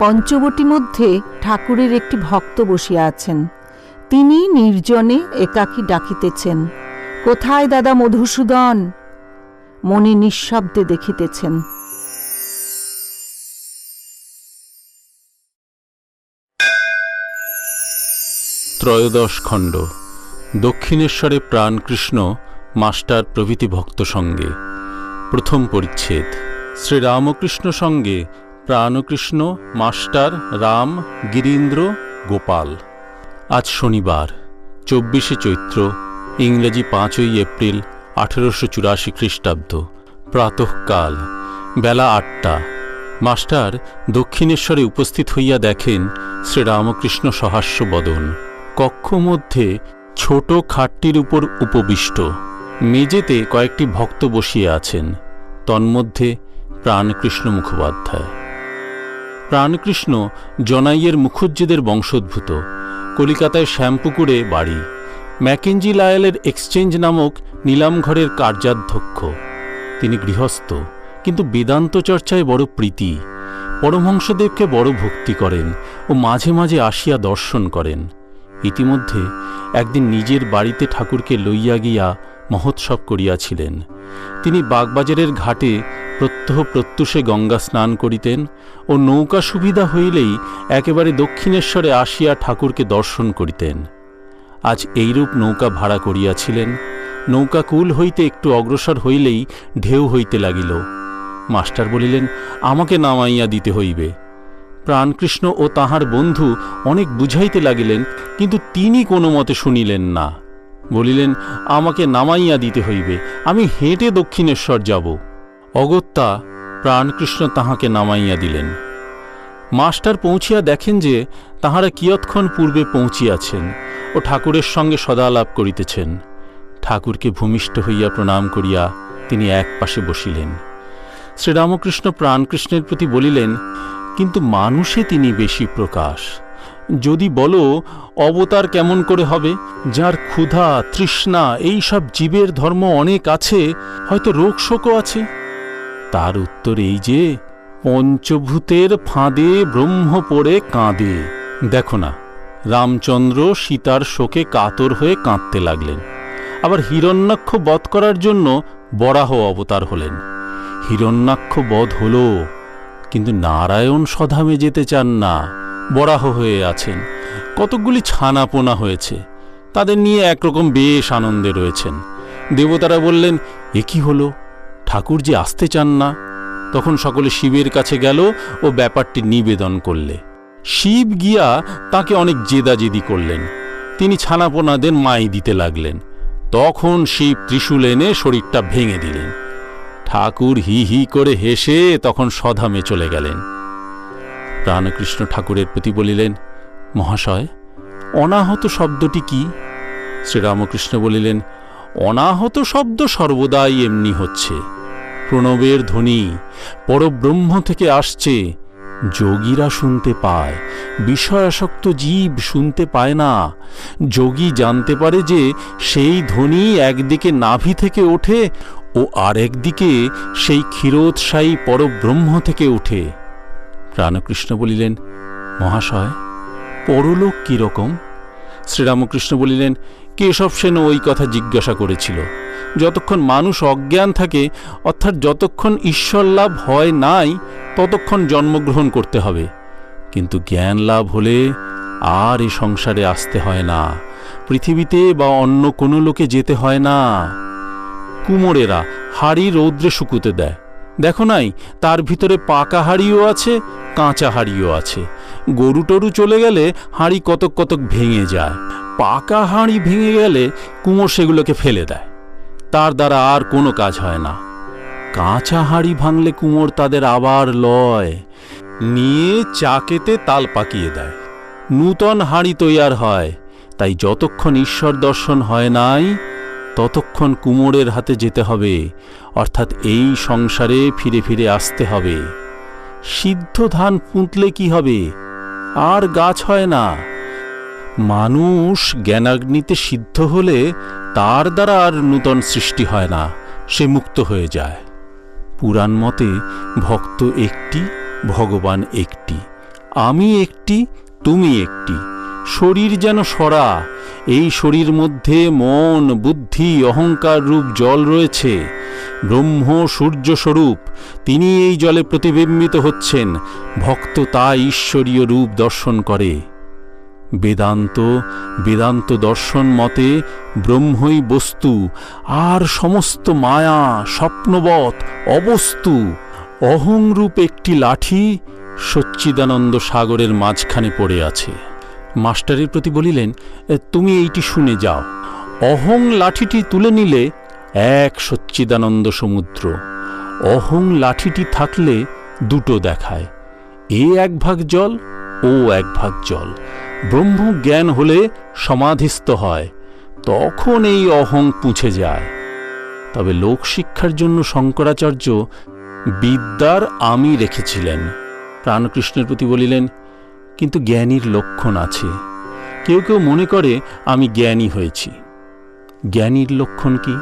পঞ্চবটী মধ্যে ঠাকুরের একটি ভক্ত বসিয়া আছেন। তিনি নির্জনে একাকী ডাকিতেছেন, কোথায় দাদা মধুসূদন? মনে নিঃশব্দে দেখিতেছেন। ত্রয়োদশ খণ্ড। দক্ষিণেশ্বরে প্রাণকৃষ্ণ মাস্টার প্রভৃতি ভক্ত সঙ্গে। প্রথম পরিচ্ছেদ। শ্রীরামকৃষ্ণ সঙ্গে প্রাণকৃষ্ণ, মাস্টার, রাম, গিরীন্দ্র, গোপাল। আজ শনিবার 24শে চৈত্র, ইংরেজি 5ই এপ্রিল 1884 খ্রিস্টাব্দ। প্রাতঃকাল, বেলা 8টা। মাস্টার দক্ষিণেশ্বরে উপস্থিত হইয়া দেখেন শ্রীরামকৃষ্ণ সহাস্য বদন, কক্ষ মধ্যে ছোট খাটটির উপর উপবিষ্ট। মেজেতে কয়েকটি ভক্ত বসিয়া আছেন, তন্মধ্যে প্রাণকৃষ্ণ মুখোপাধ্যায়। প্রাণকৃষ্ণ জনাইয়ের মুখুজ্জেদের বংশোদ্ভূত। কলিকাতায় শ্যামপুকুরে বাড়ি। ম্যাকেঞ্জি লায়েলের এক্সচেঞ্জ নামক নিলামঘরের কার্যাধ্যক্ষ। তিনি গৃহস্থ, কিন্তু বেদান্ত চর্চায় বড় প্রীতি। পরমহংসদেবকে বড় ভক্তি করেন ও মাঝে মাঝে আসিয়া দর্শন করেন। ইতিমধ্যে একদিন নিজের বাড়িতে ঠাকুরকে লইয়া গিয়া মহোৎসব করিয়াছিলেন। তিনি বাগবাজারের ঘাটে প্রত্যহ প্রত্যুষে গঙ্গা স্নান করিতেন ও নৌকা সুবিধা হইলেই একেবারে দক্ষিণেশ্বরে আসিয়া ঠাকুরকে দর্শন করিতেন। আজ এইরূপ নৌকা ভাড়া করিয়াছিলেন। নৌকা কুল হইতে একটু অগ্রসর হইলেই ঢেউ হইতে লাগিল। মাস্টার বলিলেন, আমাকে নামাইয়া দিতে হইবে। প্রাণকৃষ্ণ ও তাহার বন্ধু অনেক বুঝাইতে লাগিলেন, কিন্তু তিনি কোনো মতে শুনিলেন না। বলিলেন, আমাকে নামাইয়া দিতে হইবে, আমি হেঁটে দক্ষিণেশ্বর যাব। অগত্যা প্রাণকৃষ্ণ তাহাকে নামাইয়া দিলেন। মাস্টার পৌঁছিয়া দেখেন যে তাহারা কিয়ৎক্ষণ পূর্বে পৌঁছিয়াছেন ও ঠাকুরের সঙ্গে সদালাপ করিতেছেন। ঠাকুরকে ভূমিষ্ঠ হইয়া প্রণাম করিয়া তিনি এক পাশে বসিলেন। শ্রীরামকৃষ্ণ প্রাণকৃষ্ণের প্রতি বলিলেন, কিন্তু মানুষে তিনি বেশি প্রকাশ। যদি বলো অবতার কেমন করে হবে, যার ক্ষুধা তৃষ্ণা এই সব জীবের ধর্ম অনেক আছে, হয়তো রোগ শোকও আছে। তার উত্তর এই যে, পঞ্চভূতের ফাঁদে ব্রহ্ম পড়ে কাঁদে। দেখো না, রামচন্দ্র সীতার শোকে কাতর হয়ে কাঁদতে লাগলেন। আবার হিরণ্যাক্ষ বধ করার জন্য বরাহ অবতার হলেন। হিরণ্যাক্ষ বধ হল, কিন্তু নারায়ণ সধামে যেতে চান না, বরাহ হয়ে আছেন। কতকগুলি ছানাপোনা হয়েছে, তাদের নিয়ে একরকম বেশ আনন্দে রয়েছেন। দেবতারা বললেন, এ কি হল, ঠাকুর যে আসতে চান না। তখন সকলে শিবের কাছে গেল ও ব্যাপারটি নিবেদন করলে। শিব গিয়া তাকে অনেক জেদাজেদি করলেন। তিনি ছানাপোনাদের মাই দিতে লাগলেন। তখন শিব ত্রিশূল এনে শরীরটা ভেঙে দিলেন। ঠাকুর হি হি করে হেসে তখন সধামে চলে গেলেন। প্রাণকৃষ্ণ ঠাকুরের প্রতি বলিলেন, মহাশয়, অনাহত শব্দটি কি? শ্রীরামকৃষ্ণ বলিলেন, অনাহত শব্দ সর্বদাই এমনি হচ্ছে। প্রণবের ধ্বনি পরব্রহ্ম থেকে আসছে, যোগীরা শুনতে পায়, বিষয়াসক্ত জীব শুনতে পায় না। যোগী জানতে পারে যে সেই ধ্বনি একদিকে নাভি থেকে ওঠে ও আরেকদিকে সেই ক্ষীরোৎসায়ী পরব্রহ্ম থেকে ওঠে। প্রাণকৃষ্ণ বলিলেন, মহাশয়, পরলোক কিরকম? শ্রীরামকৃষ্ণ বলিলেন, কেশব সেন ওই কথা জিজ্ঞাসা করেছিল। যতক্ষণ মানুষ অজ্ঞান থাকে, অর্থাৎ যতক্ষণ ঈশ্বর লাভ হয় নাই, ততক্ষণ জন্মগ্রহণ করতে হবে। কিন্তু জ্ঞান লাভ হলে আর এ সংসারে আসতে হয় না, পৃথিবীতে বা অন্য কোনো লোকে যেতে হয় না। কুমোরেরা হাড়ি রৌদ্রে শুকুতে দেয়, দেখো নাই, তার ভিতরে পাকা হাড়িও আছে, কাঁচা হাড়িও আছে। গরু টরু চলে গেলে হাড়ি কতক কতক ভেঙে যায়। পাকা হাড়ি ভেঙে গেলে কুমোর সেগুলোকে ফেলে দেয়, তার দ্বারা আর কোনো কাজ হয় না। কাঁচা হাড়ি ভাঙলে কুমোর তাদের আবার লয়, নিয়ে চাকেতে তাল পাকিয়ে দেয়, নূতন হাড়ি তৈয়ার হয়। তাই যতক্ষণ ঈশ্বর দর্শন হয় নাই, ততক্ষণ কুমোরের হাতে যেতে হবে, অর্থাৎ এই সংসারে ফিরে ফিরে আসতে হবে। সিদ্ধ ধান পুঁতলে কি হবে, আর গাছ হয় না। মানুষ জ্ঞানাগ্নিতে সিদ্ধ হলে তার দ্বারা আর নূতন সৃষ্টি হয় না, সে মুক্ত হয়ে যায়। পুরাণ মতে ভক্ত একটি, ভগবান একটি, আমি একটি, তুমি একটি। শরীর যেন সরা, এই শরীর মধ্যে মন, বুদ্ধি, অহংকার রূপ জল রয়েছে। ব্রহ্ম সূর্য স্বরূপ, তিনি এই জলে প্রতিবিম্বিত হচ্ছেন। ভক্ত তাই ঈশ্বরীয় রূপ দর্শন করে। বেদান্ত দর্শন মতে ব্রহ্মই বস্তু, আর সমস্ত মায়া স্বপ্নবৎ অবস্তু। অহংরূপ একটি লাঠি সচ্চিদানন্দ সাগরের মাঝখানে পড়ে আছে। মাস্টারের প্রতি বলিলেন, তুমি এইটি শুনে যাও। অহং লাঠিটি তুলে নিলে এক সচ্চিদানন্দ সমুদ্র। অহং লাঠিটি থাকলে দুটো দেখায়, এ এক ভাগ জল, ও এক ভাগ জল। ব্রহ্ম জ্ঞান হলে সমাধিস্থ হয়, তখন এই অহং পুছে যায়। তবে লোকশিক্ষার জন্য শঙ্করাচার্য বিদ্যার আমি রেখেছিলেন। প্রাণকৃষ্ণের প্রতি বলিলেন, কিন্তু জ্ঞানীর লক্ষণ আছে। কেউ কেউ মনে করে আমি জ্ঞানী হয়েছি। জ্ঞানীর লক্ষণ কি?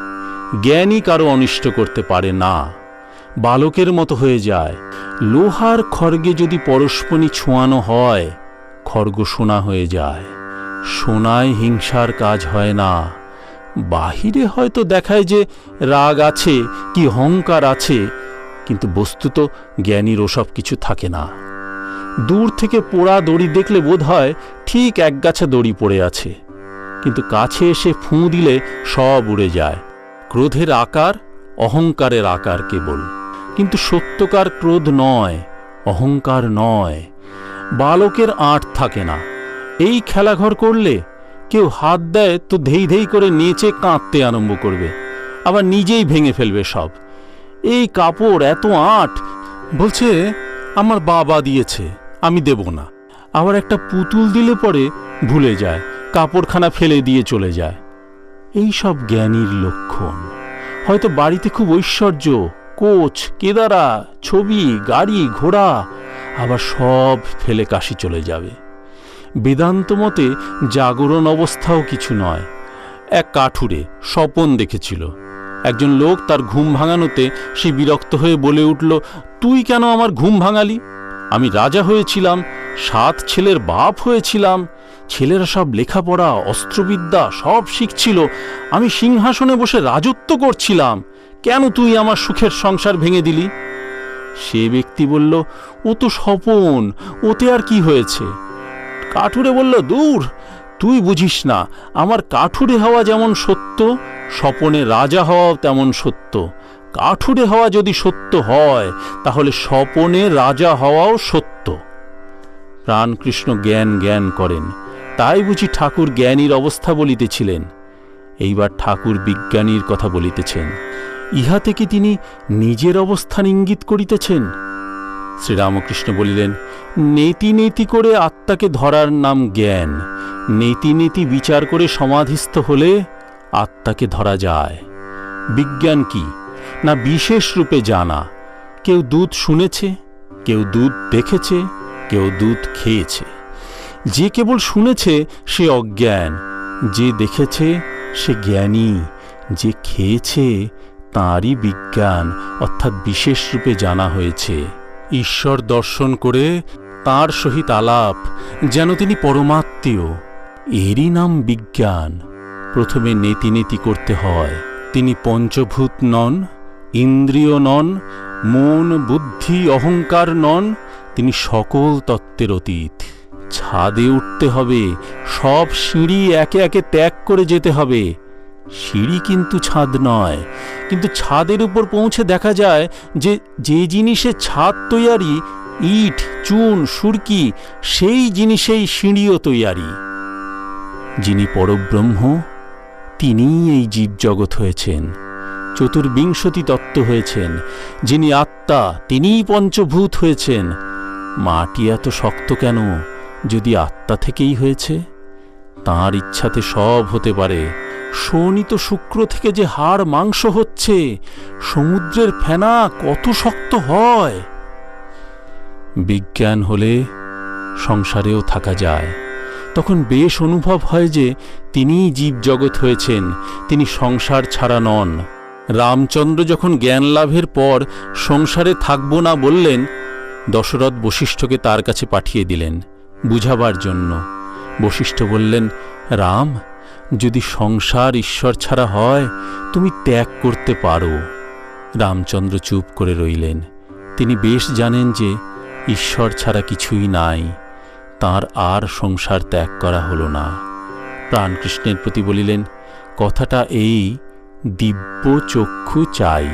জ্ঞানী কারো অনিষ্ট করতে পারে না, বালকের মতো হয়ে যায়। লোহার খড়গে যদি পরস্পনি ছোঁয়ানো হয়, খড়গ সোনা হয়ে যায়। সোনায় হিংসার কাজ হয় না। বাহিরে হয়তো দেখায় যে রাগ আছে কি অহংকার আছে, কিন্তু বস্তুত জ্ঞানীর ওসব কিছু থাকে না। দূর থেকে পোড়া দড়ি দেখলে বোধ হয় ঠিক একগাছা দড়ি পড়ে আছে, কিন্তু কাছে এসে ফুঁ দিলে সব উড়ে যায়। ক্রোধের আকার অহংকারের আকার কেবল, কিন্তু সত্যকার ক্রোধ নয়, অহংকার নয়। বালকের আঁট থাকে না। এই খেলাঘর করলে কেউ হাত দেয় তো ধেই ধেই করে নেচে কাঁদতে আরম্ভ করবে, আবার নিজেই ভেঙে ফেলবে সব। এই কাপড় এত আঁট, বলছে আমার বাবা দিয়েছে, আমি দেব না। আবার একটা পুতুল দিলে পরে ভুলে যায়, কাপড়খানা ফেলে দিয়ে চলে যায়। এই সব জ্ঞানীর লক্ষণ। হয়তো বাড়িতে খুব ঐশ্বর্য, কোচ, কেদারা, ছবি, গাড়ি, ঘোড়া, আবার সব ফেলে কাশি চলে যাবে। বেদান্ত মতে জাগরণ অবস্থাও কিছু নয়। এক কাঠুরে স্বপন দেখেছিল। একজন লোক তার ঘুম ভাঙানোতে সে বিরক্ত হয়ে বলে উঠল, তুই কেন আমার ঘুম ভাঙালি? আমি রাজা হয়েছিলাম, 7 ছেলের বাপ হয়েছিলাম, ছেলেরা সব লেখাপড়া, অস্ত্রবিদ্যা সব শিখছিল, আমি সিংহাসনে বসে রাজত্ব করছিলাম, কেন তুই আমার সুখের সংসার ভেঙে দিলি? সে ব্যক্তি বলল, ও তো স্বপন, ওতে আর কি হয়েছে? কাঠুরে বলল, দূর, তুই বুঝিস না, আমার কাঠুরে হওয়া যেমন সত্য, স্বপনে রাজা হওয়াও তেমন সত্য। কাঠুরে হওয়া যদি সত্য হয়, তাহলে স্বপনে রাজা হওয়াও সত্য। প্রাণকৃষ্ণ জ্ঞান জ্ঞান করেন, তাই বুঝি ঠাকুর জ্ঞানীর অবস্থা বলিতেছিলেন। এইবার ঠাকুর বিজ্ঞানীর কথা বলিতেছেন। ইহা থেকে তিনি নিজের অবস্থান ইঙ্গিত করিতেছেন। শ্রীরামকৃষ্ণ বলিলেন, নেতি নেতি করে আত্মাকে ধরার নাম জ্ঞান। নেতি নেতি বিচার করে সমাধিস্থ হলে আত্মাকে ধরা যায়। বিজ্ঞান কি না বিশেষ রূপে জানা। কেউ দুধ শুনেছে, কেউ দুধ দেখেছে, কেউ দুধ খেয়েছে। যে কেবল শুনেছে সে অজ্ঞান, যে দেখেছে সে জ্ঞানী, যে খেয়েছে তাঁরই বিজ্ঞান অর্থাৎ বিশেষ রূপে জানা হয়েছে। ঈশ্বর দর্শন করে তাঁর সহিত আলাপ, যেন তিনি পরমাত্মীয়, এরই নাম বিজ্ঞান। প্রথমে নেতি নেতি করতে হয়। তিনি পঞ্চভূত নন, ইন্দ্রিয় নন, মন, বুদ্ধি, অহংকার নন, তিনি সকল তত্ত্বের অতীত। ছাদে উঠতে হবে, সব সিঁড়ি একে একে ত্যাগ করে যেতে হবে। সিঁড়ি কিন্তু ছাদ নয়, কিন্তু ছাদের উপর পৌঁছে দেখা যায় যে যে জিনিসে ছাদ তৈয়ারি, ইট, চুন, সুরকি, সেই জিনিসেই সিঁড়িও তৈয়ারি। যিনি পরব্রহ্ম, তিনিই এই জীবজগৎ হয়েছেন, চতুর্বিংশতি তত্ত্ব হয়েছেন। যিনি আত্মা, তিনিই পঞ্চভূত হয়েছেন। মাটি এত শক্ত কেন, যদি আত্মা থেকেই হয়েছে? তাঁর ইচ্ছাতে সব হতে পারে। শোণিত শুক্র থেকে যে হাড় মাংস হচ্ছে, সমুদ্রের ফেনা কত শক্ত হয়। বিজ্ঞান হলে সংসারেও থাকা যায়। তখন বেশ অনুভব হয় যে তিনিই জীবজগৎ হয়েছেন, তিনি সংসার ছাড়া নন। রামচন্দ্র যখন জ্ঞান লাভের পর সংসারে থাকব না বললেন, দশরথ বশিষ্ঠকে তার কাছে পাঠিয়ে দিলেন বুঝাবার জন্য। বশিষ্ঠ বললেন, রাম, যদি সংসার ঈশ্বর ছাড়া হয় তুমি ত্যাগ করতে পারো। রামচন্দ্র চুপ করে রইলেন। তিনি বেশ জানেন যে ঈশ্বর ছাড়া কিছুই নাই। তাঁর আর সংসার ত্যাগ করা হলো না। প্রাণকৃষ্ণের প্রতি বলিলেন, কথাটা এই, দিব্য চক্ষু চাই।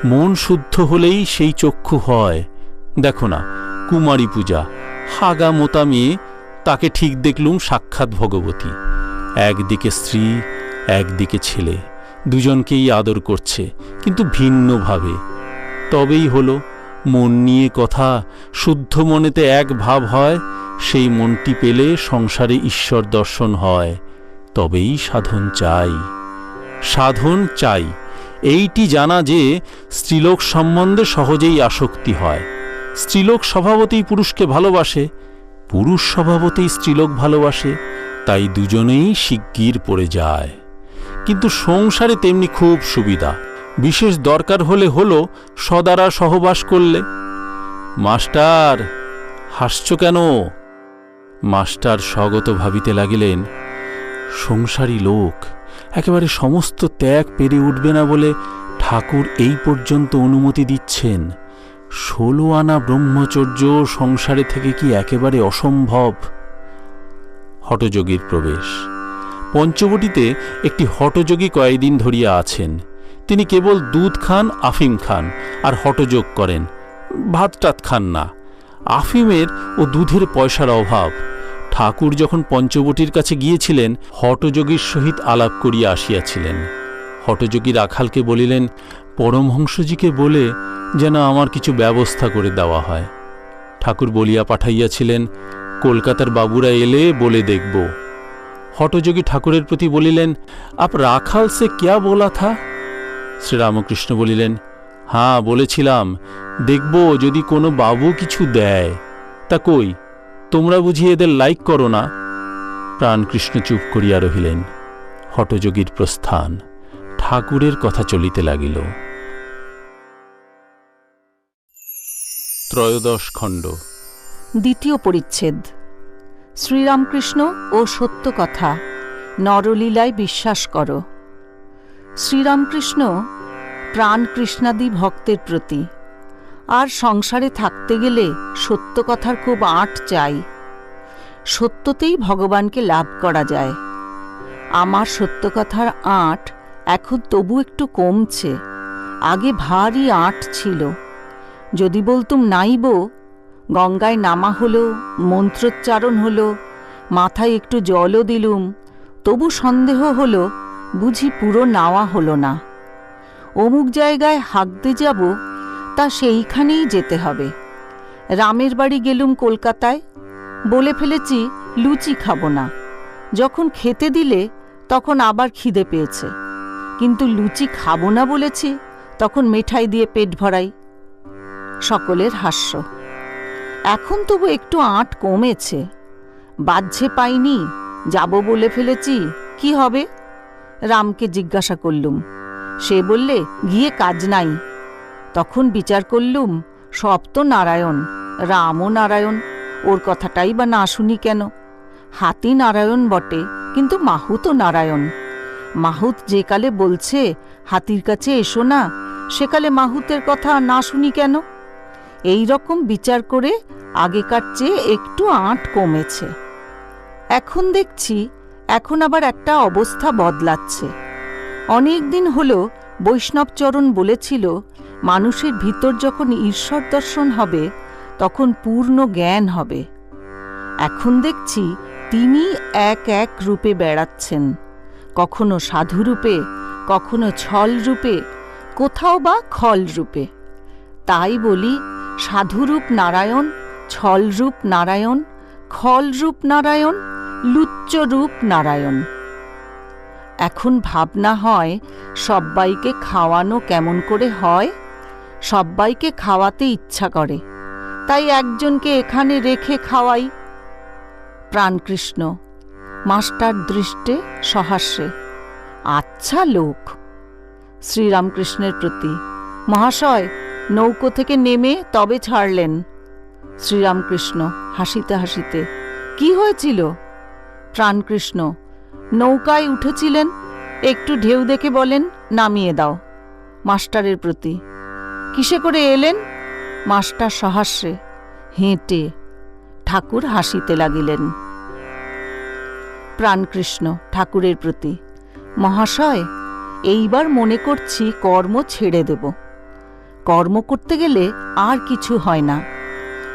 মন শুদ্ধ হলেই সেই চক্ষু হয়। দেখো না, কুমারী পূজা, হাগা মোতা মেয়ে, তাকে ঠিক দেখলুম সাক্ষাৎ ভগবতী। একদিকে স্ত্রী, একদিকে ছেলে, দুজনকেই আদর করছে, কিন্তু ভিন্নভাবে। তবেই হলো মন নিয়ে কথা, শুদ্ধ মনেতে এক ভাব হয়, সেই মনটি পেলে সংসারে ঈশ্বর দর্শন হয়। তবেই সাধন চাই, সাধন চাই। এইটি জানা যে স্ত্রীলোক সম্বন্ধে সহজেই আসক্তি হয়। স্ত্রীলোক স্বভাবতেই পুরুষকে ভালোবাসে, পুরুষ স্বভাবতেই স্ত্রীলোক ভালোবাসে, তাই দুজনেই শিগগির পড়ে যায়। কিন্তু সংসারে তেমনি খুব সুবিধা, বিশেষ দরকার হলে হলো সদারা সহবাস করলে। মাস্টার, হাসছ কেন? মাস্টার স্বগত ভাবিতে লাগিলেন, সংসারী লোক একেবারে সমস্ত ত্যাগ পেরে উঠবে না বলে ঠাকুর এই পর্যন্ত অনুমতি দিচ্ছেন। 16 আনা ব্রহ্মচর্য সংসারে থেকে কি একেবারে অসম্ভব? হঠযোগীর প্রবেশ। পঞ্চবটিতে একটি হঠযোগী কয়েকদিন ধরিয়া আছেন। তিনি কেবল দুধ খান, আফিম খান আর হঠযোগ করেন, ভাত টাত খান না। আফিমের ও দুধের পয়সার অভাব। ঠাকুর যখন পঞ্চবটির কাছে গিয়েছিলেন, হঠযোগীর সহিত আলাপ করিয়া আসিয়াছিলেন। হঠযোগী রাখালকে বলিলেন, পরমহংসজিকে বলে যেন আমার কিছু ব্যবস্থা করে দেওয়া হয়। ঠাকুর বলিয়া পাঠাইয়াছিলেন, কলকাতার বাবুরা এলে বলে দেখব। হঠযোগী ঠাকুরের প্রতি বলিলেন, আপ রাখাল সে ক্যা বলা থা? শ্রীরামকৃষ্ণ বলিলেন, হ্যাঁ বলেছিলাম, দেখব যদি কোনো বাবু কিছু দেয়। তা কই, তোমরা বুঝি এদের লাইক করো না? প্রাণকৃষ্ণ চুপ করিয়া রহিলেন। হঠযোগীর প্রস্থান। ঠাকুরের কথা চলিতে লাগিল। ত্রয়োদশ খণ্ড। দ্বিতীয় পরিচ্ছেদ। শ্রীরামকৃষ্ণ ও সত্য কথা, নরলীলায় বিশ্বাস করো। শ্রীরামকৃষ্ণ প্রাণকৃষ্ণাদি ভক্তের প্রতি। আর সংসারে থাকতে গেলে সত্য কথার খুব আঁট চাই। সত্যতেই ভগবানকে লাভ করা যায়। আমার সত্য কথার আঁট এখন তবু একটু কমছে। আগে ভারী আঁট ছিল। যদি বলতুম নাইব, গঙ্গায় নামা হলো, মন্ত্রোচ্চারণ হলো, মাথায় একটু জলও দিলুম, তবু সন্দেহ হলো বুঝি পুরো নাওয়া হলো না। অমুক জায়গায় হাঁকতে যাব, তা সেইখানেই যেতে হবে। রামের বাড়ি গেলুম কলকাতায়, বলে ফেলেছি লুচি খাবো না। যখন খেতে দিলে তখন আবার খিদে পেয়েছে, কিন্তু লুচি খাবো না বলেছি, তখন মিঠাই দিয়ে পেট ভরাই। সকলের হাস্য। এখন তবু একটু আঁট কমেছে। বাহ্যে পাইনি, যাব বলে ফেলেছি, কি হবে? রামকে জিজ্ঞাসা করলুম। সে বললে, গিয়ে কাজ নাই। তখন বিচার করলুম, সব তো নারায়ণ, রামও নারায়ণ, ওর কথাটাই বা না শুনি কেন? হাতি নারায়ণ বটে, কিন্তু মাহুতও নারায়ণ। মাহুত যে কালে বলছে হাতির কাছে এসো না, সেকালে মাহুতের কথা না শুনি কেন? এই রকম বিচার করে আগেকার চেয়ে একটু আঁট কমেছে। এখন দেখছি এখন আবার একটা অবস্থা বদলাচ্ছে। অনেক দিন হলো বৈষ্ণবচরণ বলেছিল, মানুষের ভিতর যখন ঈশ্বর দর্শন হবে তখন পূর্ণ জ্ঞান হবে। এখন দেখছি তিনি এক এক রূপে বেড়াচ্ছেন, কখনো সাধু রূপে, কখনো ছল রূপে, কোথাও বা খল রূপে। তাই বলি, সাধুরূপ নারায়ণ, ছলরূপ নারায়ণ, খলরূপ নারায়ণ, লুচ্চরূপ নারায়ণ। এখন ভাবনা হয় সব্বাইকে খাওয়ানো কেমন করে হয়। সব্বাইকে খাওয়াতে ইচ্ছা করে, তাই একজনকে এখানে রেখে খাওয়াই। প্রাণকৃষ্ণ, মাস্টার দৃষ্টে সহাস্যে, আচ্ছা লোক। শ্রীরামকৃষ্ণের প্রতি, মহাশয় নৌকো থেকে নেমে তবে ছাড়লেন। শ্রীরামকৃষ্ণ হাসিতে হাসিতে, কি হয়েছিল? প্রাণকৃষ্ণ, নৌকায় উঠেছিলেন, একটু ঢেউ দেখে বলেন নামিয়ে দাও। মাস্টারের প্রতি, কিসে করে এলেন? মাস্টার সহাস্যে, হেঁটে। ঠাকুর হাসিতে লাগিলেন। প্রাণকৃষ্ণ ঠাকুরের প্রতি, মহাশয় এইবার মনে করছি কর্ম ছেড়ে দেব। কর্ম করতে গেলে আর কিছু হয় না।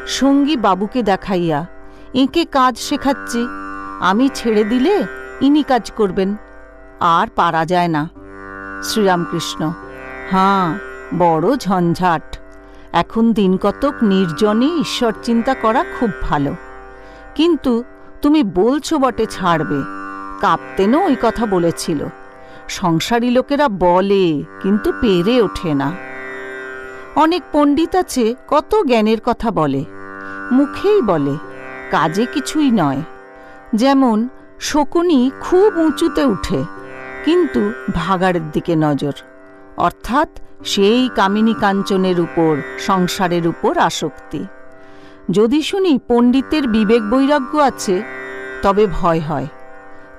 সঙ্গী বাবুকে দেখাইয়া এঁকে কাজ শেখাচ্ছি, আমি ছেড়ে দিলে ইনি কাজ করবেন, আর পারা যায় না। শ্রীরামকৃষ্ণ, হাঁ, বড় ঝঞ্ঝাট। এখন দিন কতক নির্জনে ঈশ্বর চিন্তা করা খুব ভালো। কিন্তু তুমি বলছো বটে ছাড়বে, কাপ্তেনও ওই কথা বলেছিল। সংসারী লোকেরা বলে, কিন্তু পেরে ওঠে না। অনেক পণ্ডিত আছে, কত জ্ঞানের কথা বলে, মুখেই বলে, কাজে কিছুই নয়। যেমন শকুনি খুব উঁচুতে উঠে, কিন্তু ভাগাড়ের দিকে নজর, অর্থাৎ সেই কামিনী কাঞ্চনের উপর, সংসারের উপর আসক্তি। যদি শুনি পণ্ডিতের বিবেক বৈরাগ্য আছে, তবে ভয় হয়,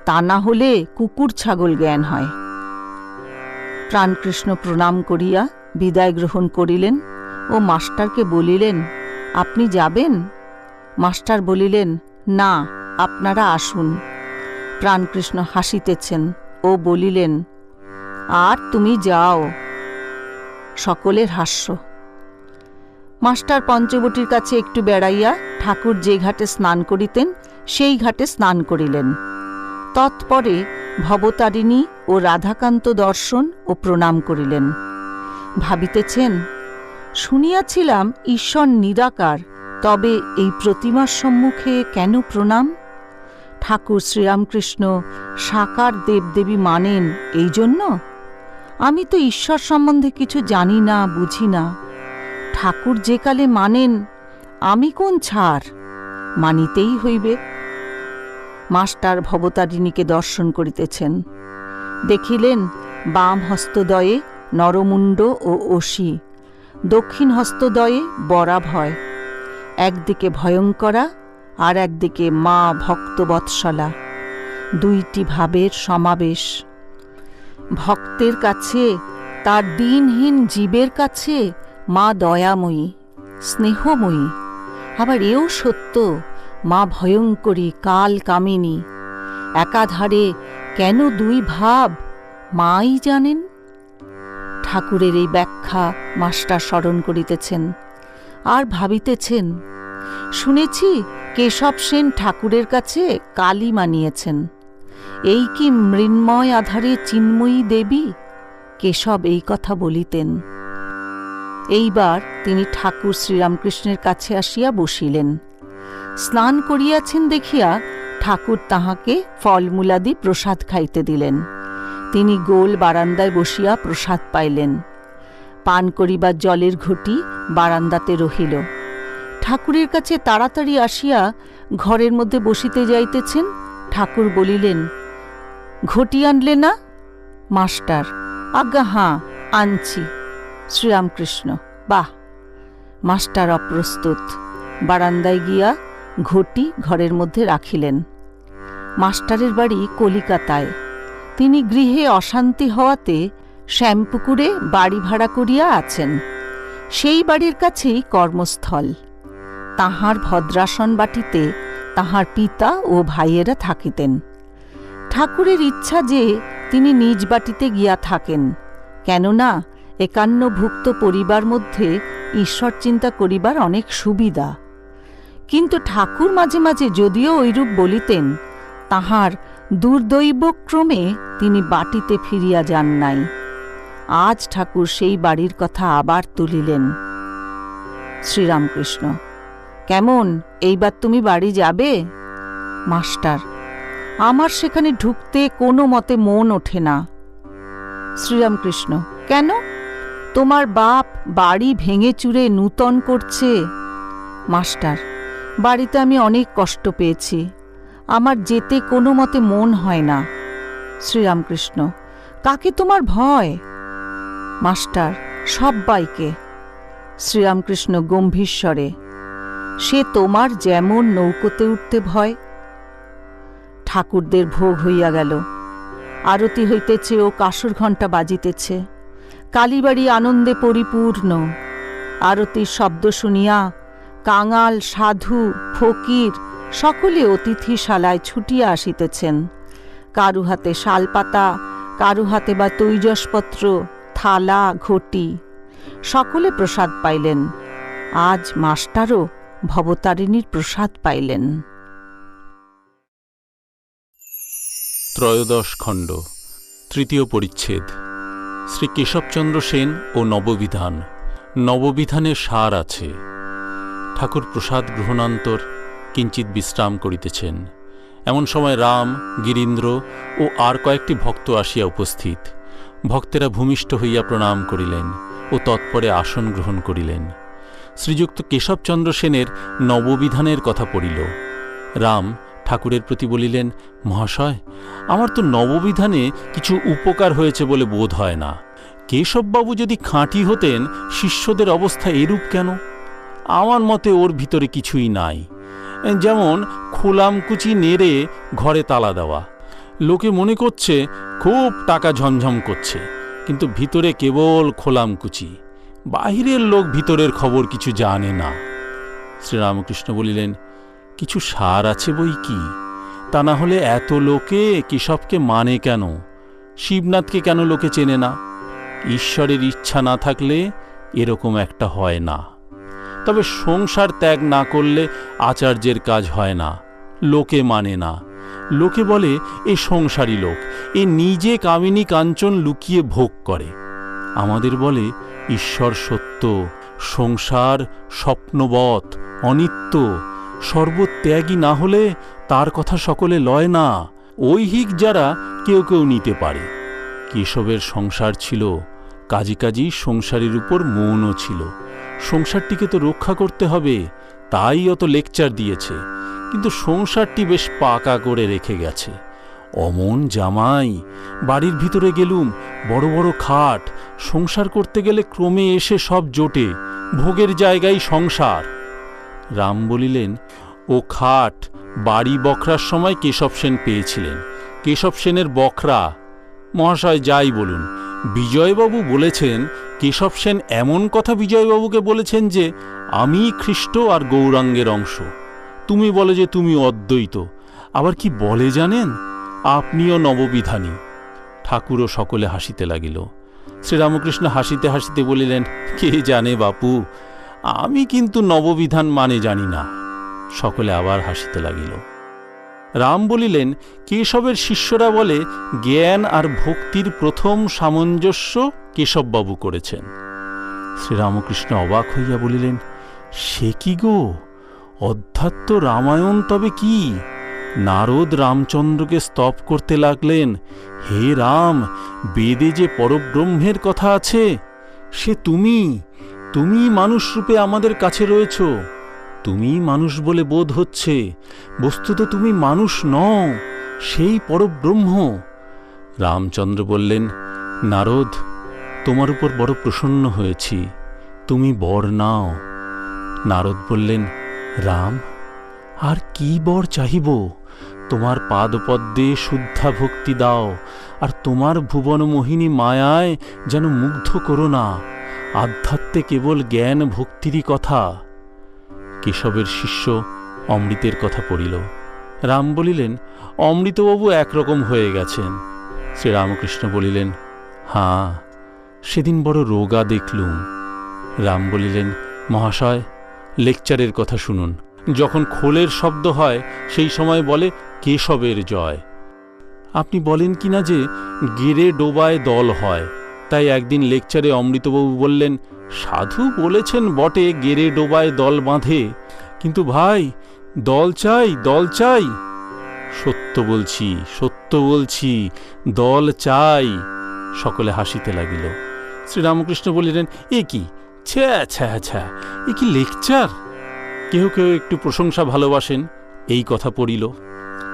তা না হলে কুকুর ছাগল জ্ঞান হয়। প্রাণকৃষ্ণ প্রণাম করিয়া বিদায় গ্রহণ করিলেন ও মাস্টারকে বলিলেন, আপনি যাবেন? মাস্টার বলিলেন, না, আপনারা আসুন। প্রাণকৃষ্ণ হাসিতেছেন ও বলিলেন, আর তুমি যাও। সকলের হাস্য। মাস্টার পঞ্চবটির কাছে একটু বেড়াইয়া ঠাকুর যে ঘাটে স্নান করিতেন সেই ঘাটে স্নান করিলেন। তৎপরে ভবতারিণী ও রাধাকান্ত দর্শন ও প্রণাম করিলেন। ভাবিতেছেন, শুনিয়াছিলাম ঈশ্বর নিরাকার, তবে এই প্রতিমার সম্মুখে কেন প্রণাম? ঠাকুর শ্রীরামকৃষ্ণ সাকার দেবদেবী মানেন এই জন্য? আমি তো ঈশ্বর সম্বন্ধে কিছু জানি না, বুঝি না। ঠাকুর যে কালে মানেন, আমি কোন ছাড়, মানিতেই হইবে। মাস্টার ভবতারিণীকে দর্শন করিতেছেন। দেখিলেন বাম হস্তদয়ে নরমুণ্ড ও অসি, দক্ষিণ হস্তদয়ে বরাভয়, একদিকে ভয়ঙ্করা আর একদিকে মা ভক্তবৎসলা, দুইটি ভাবের সমাবেশ। ভক্তের কাছে, তার দিনহীন জীবের কাছে মা দয়াময়ী, স্নেহময়ী। আবার এও সত্য, মা ভয়ঙ্করী, কাল কামিনী। একাধারে কেন দুই ভাব, মাই জানেন। ঠাকুরের এই ব্যাখ্যা মাস্টার স্মরণ করিতেছেন আর ভাবিতেছেন, শুনেছি কেশব সেন ঠাকুরের কাছে কালী মানিয়েছেন। এই কি মৃন্ময় আধারে চিন্ময়ী দেবী? কেশব এই কথা বলিতেন। এইবার তিনি ঠাকুর শ্রীরামকৃষ্ণের কাছে আসিয়া বসিলেন। স্নান করিয়াছেন দেখিয়া ঠাকুর তাহাকে ফলমূলাদি প্রসাদ খাইতে দিলেন। তিনি গোল বারান্দায় বসিয়া প্রসাদ পাইলেন। পান করিবার জলের ঘটি বারান্দাতে রহিল। ঠাকুরের কাছে তাড়াতাড়ি আসিয়া ঘরের মধ্যে বসিতে যাইতেছেন। ঠাকুর বলিলেন, ঘটি আনলে না? মাস্টার, আজ্ঞা হাঁ, আনছি। শ্রীরামকৃষ্ণ, বাহ। মাস্টার অপ্রস্তুত। বারান্দায় গিয়া ঘটি ঘরের মধ্যে রাখিলেন। মাস্টারের বাড়ি কলিকাতায়। তিনি গৃহে অশান্তি হওয়াতে শ্যামপুকুরে বাড়ি ভাড়া করিয়া আছেন। সেই বাড়ির কাছেই কর্মস্থল। তাহার ভদ্রাসন বাটিতে তাহার পিতা ও ভাইয়েরা থাকিতেন। ঠাকুরের ইচ্ছা যে তিনি নিজ বাটিতে গিয়া থাকেন, কেননা একান্নভুক্ত পরিবার মধ্যে ঈশ্বর চিন্তা করিবার অনেক সুবিধা। কিন্তু ঠাকুর মাঝে মাঝে যদিও ঐরূপ বলিতেন, তাহার দুর্দৈবক্রমে তিনি বাটিতে ফিরিয়া যান নাই। আজ ঠাকুর সেই বাড়ির কথা আবার তুলিলেন। শ্রীরামকৃষ্ণ, কেমন, এইবার তুমি বাড়ি যাবে? মাস্টার, আমার সেখানে ঢুকতে কোনো মতে মন ওঠে না। শ্রীরামকৃষ্ণ, কেন? তোমার বাপ বাড়ি ভেঙে চুরে নূতন করছে। মাস্টার, বাড়িতে আমি অনেক কষ্ট পেয়েছি, আমার যেতে কোনো মতে মন হয় না। শ্রীরামকৃষ্ণ: কাকে তোমার ভয়? মাস্টার: সব্বাইকে। শ্রীরামকৃষ্ণ গম্ভীর স্বরে: সে তোমার যেমন নৌকোতে উঠতে ভয়। ঠাকুরদের ভোগ হইয়া গেল। আরতি হইতেছে ও কাসর ঘণ্টা বাজিতেছে। কালীবাড়ি আনন্দে পরিপূর্ণ। আরতির শব্দ শুনিয়া কাঙাল, সাধু, ফকির সকলে অতিথিশালায় ছুটিয়া আসিতেছেন। কারু হাতে শালপাতা, কারু হাতে বা তৈজসপত্র, থালা, ঘটি। সকলে প্রসাদ পাইলেন। আজ মাস্টারও ভবতারিণীর প্রসাদ পাইলেন। ত্রয়োদশ খণ্ড, তৃতীয় পরিচ্ছেদ। শ্রী কেশবচন্দ্র সেন ও নববিধান। নববিধানের সার আছে। ঠাকুর প্রসাদ গ্রহণান্তর কিঞ্চিৎ বিশ্রাম করিতেছেন। এমন সময় রাম, গিরীন্দ্র ও আর কয়েকটি ভক্ত আসিয়া উপস্থিত। ভক্তেরা ভূমিষ্ঠ হইয়া প্রণাম করিলেন ও তৎপরে আসন গ্রহণ করিলেন। শ্রীযুক্ত কেশবচন্দ্র সেনের নববিধানের কথা পড়িল। রাম ঠাকুরের প্রতি বলিলেন, মহাশয়, আমার তো নববিধানে কিছু উপকার হয়েছে বলে বোধ হয় না। কেশববাবু যদি খাঁটি হতেন, শিষ্যদের অবস্থা এরূপ কেন? আমার মতে ওর ভিতরে কিছুই নাই। যেমন খোলামকুচি নেড়ে ঘরে তালা দেওয়া। লোকে মনে করছে খুব টাকা ঝমঝম করছে, কিন্তু ভিতরে কেবল খোলামকুচি। বাহিরের লোক ভিতরের খবর কিছু জানে না। শ্রীরামকৃষ্ণ বলিলেন, কিছু সার আছে বই কি, তা না হলে এত লোকে কেশবকে মানে কেন? শিবনাথকে কেন লোকে চেনে না? ঈশ্বরের ইচ্ছা না থাকলে এরকম একটা হয় না। তবে সংসার ত্যাগ না করলে আচার্যের কাজ হয় না, লোকে মানে না। লোকে বলে এ সংসারী লোক, এ নিজে কামিনী কাঞ্চন লুকিয়ে ভোগ করে। আমাদের বলে ঈশ্বর সত্য, সংসার স্বপ্নবৎ, অনিত্য। সর্বত্যাগী না হলে তার কথা সকলে লয় না। ঐহিক যারা কেউ কেউ নিতে পারে। কেশবের সংসার ছিল, কাজী কাজী সংসারের উপর মৌনও ছিল। সংসারটিকে তো রক্ষা করতে হবে, তাই অত লেকচার দিয়েছে। কিন্তু সংসারটি বেশ পাকা করে রেখে গেছে। অমন জামাই, বাড়ির ভিতরে গেলুম, বড় বড় খাট। সংসার করতে গেলে ক্রমে এসে সব জোটে, ভোগের জায়গায় সংসার। রাম বলিলেন, ও খাট বাড়ি বখরার সময় কেশব সেন পেয়েছিলেন। কেশব সেনের বখরা। মহাশয় যাই বলুন, বিজয়বাবু বলেছেন, কেশব সেন এমন কথা বিজয়বাবুকে বলেছেন যে আমি খ্রিস্ট আর গৌরাঙ্গের অংশ। তুমি বলে যে তুমি অদ্বৈত। আবার কি বলে জানেন, আপনিও নববিধানী। ঠাকুরও সকলে হাসিতে লাগিল। শ্রীরামকৃষ্ণ হাসিতে হাসিতে বলিলেন, কে জানে বাপু, আমি কিন্তু নববিধান মানে জানি না। সকলে আবার হাসিতে লাগিল। রাম বলিলেন, কেশবের শিষ্যরা বলে জ্ঞান আর ভক্তির প্রথম সামঞ্জস্য কেশববাবু করেছেন। শ্রীরামকৃষ্ণ অবাক হইয়া বলিলেন, সে কি গো, অধ্যাত্ম রামায়ণ তবে কি? নারদ রামচন্দ্রকে স্তব করতে লাগলেন, হে রাম, বেদে যে পরব্রহ্মের কথা আছে, সে তুমি মানুষরূপে আমাদের কাছে রয়েছ। তুমি মানুষ বলে বোধ হচ্ছে, বস্তুত তুমি মানুষ নও, সেই পরব্রহ্ম। রামচন্দ্র বললেন, নারদ, তোমার উপর বড় প্রসন্ন হয়েছি, তুমি বর নাও। নারদ বললেন, রাম, আর কি বর চাহিব? তোমার পাদপদ্মে শুদ্ধা ভক্তি দাও, আর তোমার ভুবন মোহিনী মায়ায় যেন মুগ্ধ করো না। আধ্যাত্মে কেবল জ্ঞান ভক্তিরই কথা। কেশবের শিষ্য অমৃতের কথা পড়িল। রাম বলিলেন, অমৃতবাবু একরকম হয়ে গেছেন। শ্রীরামকৃষ্ণ বলিলেন, হাঁ, সেদিন বড় রোগা দেখলুম। রাম বলিলেন, মহাশয়, লেকচারের কথা শুনুন। যখন খোলের শব্দ হয় সেই সময় বলে কেশবের জয়। আপনি বলেন কিনা যে গেরে ডোবায় দল হয়, তাই একদিন লেকচারে অমৃতবাবু বললেন, সাধু বলেছেন বটে গেরে ডোবায় দল বাঁধে, কিন্তু ভাই দল চাই, দল চাই। সত্য বলছি, দল চাই। সকলে হাসিতে লাগিল। শ্রীরামকৃষ্ণ বলিলেন, এ কি, ছ্যা, এ কি লেকচার? কেউ কেউ একটু প্রশংসা ভালোবাসেন, এই কথা পড়িল।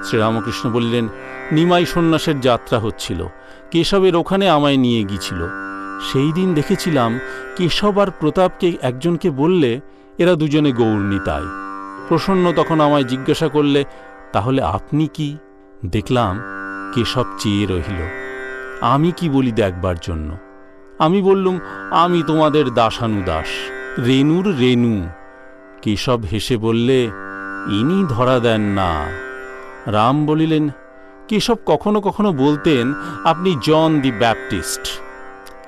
শ্রীরামকৃষ্ণ বললেন, নিমাই সন্ন্যাসের যাত্রা হচ্ছিল, কেশবের ওখানে আমায় নিয়ে গিয়েছিল। সেই দিন দেখেছিলাম কেশব আর প্রতাপকে একজনকে বললে এরা দুজনে গৌরনিতাই। প্রসন্ন তখন আমায় জিজ্ঞাসা করলে, তাহলে আপনি কি? দেখলাম কেশব চেয়ে রহিল। আমি কি বলি দেখবার জন্য। আমি বললুম, আমি তোমাদের দাসানুদাস, রেণুর রেণু। কেশব হেসে বললে, ইনি ধরা দেন না। রাম বলিলেন, কেশব কখনো কখনো বলতেন আপনি জন দি ব্যাপটিস্ট।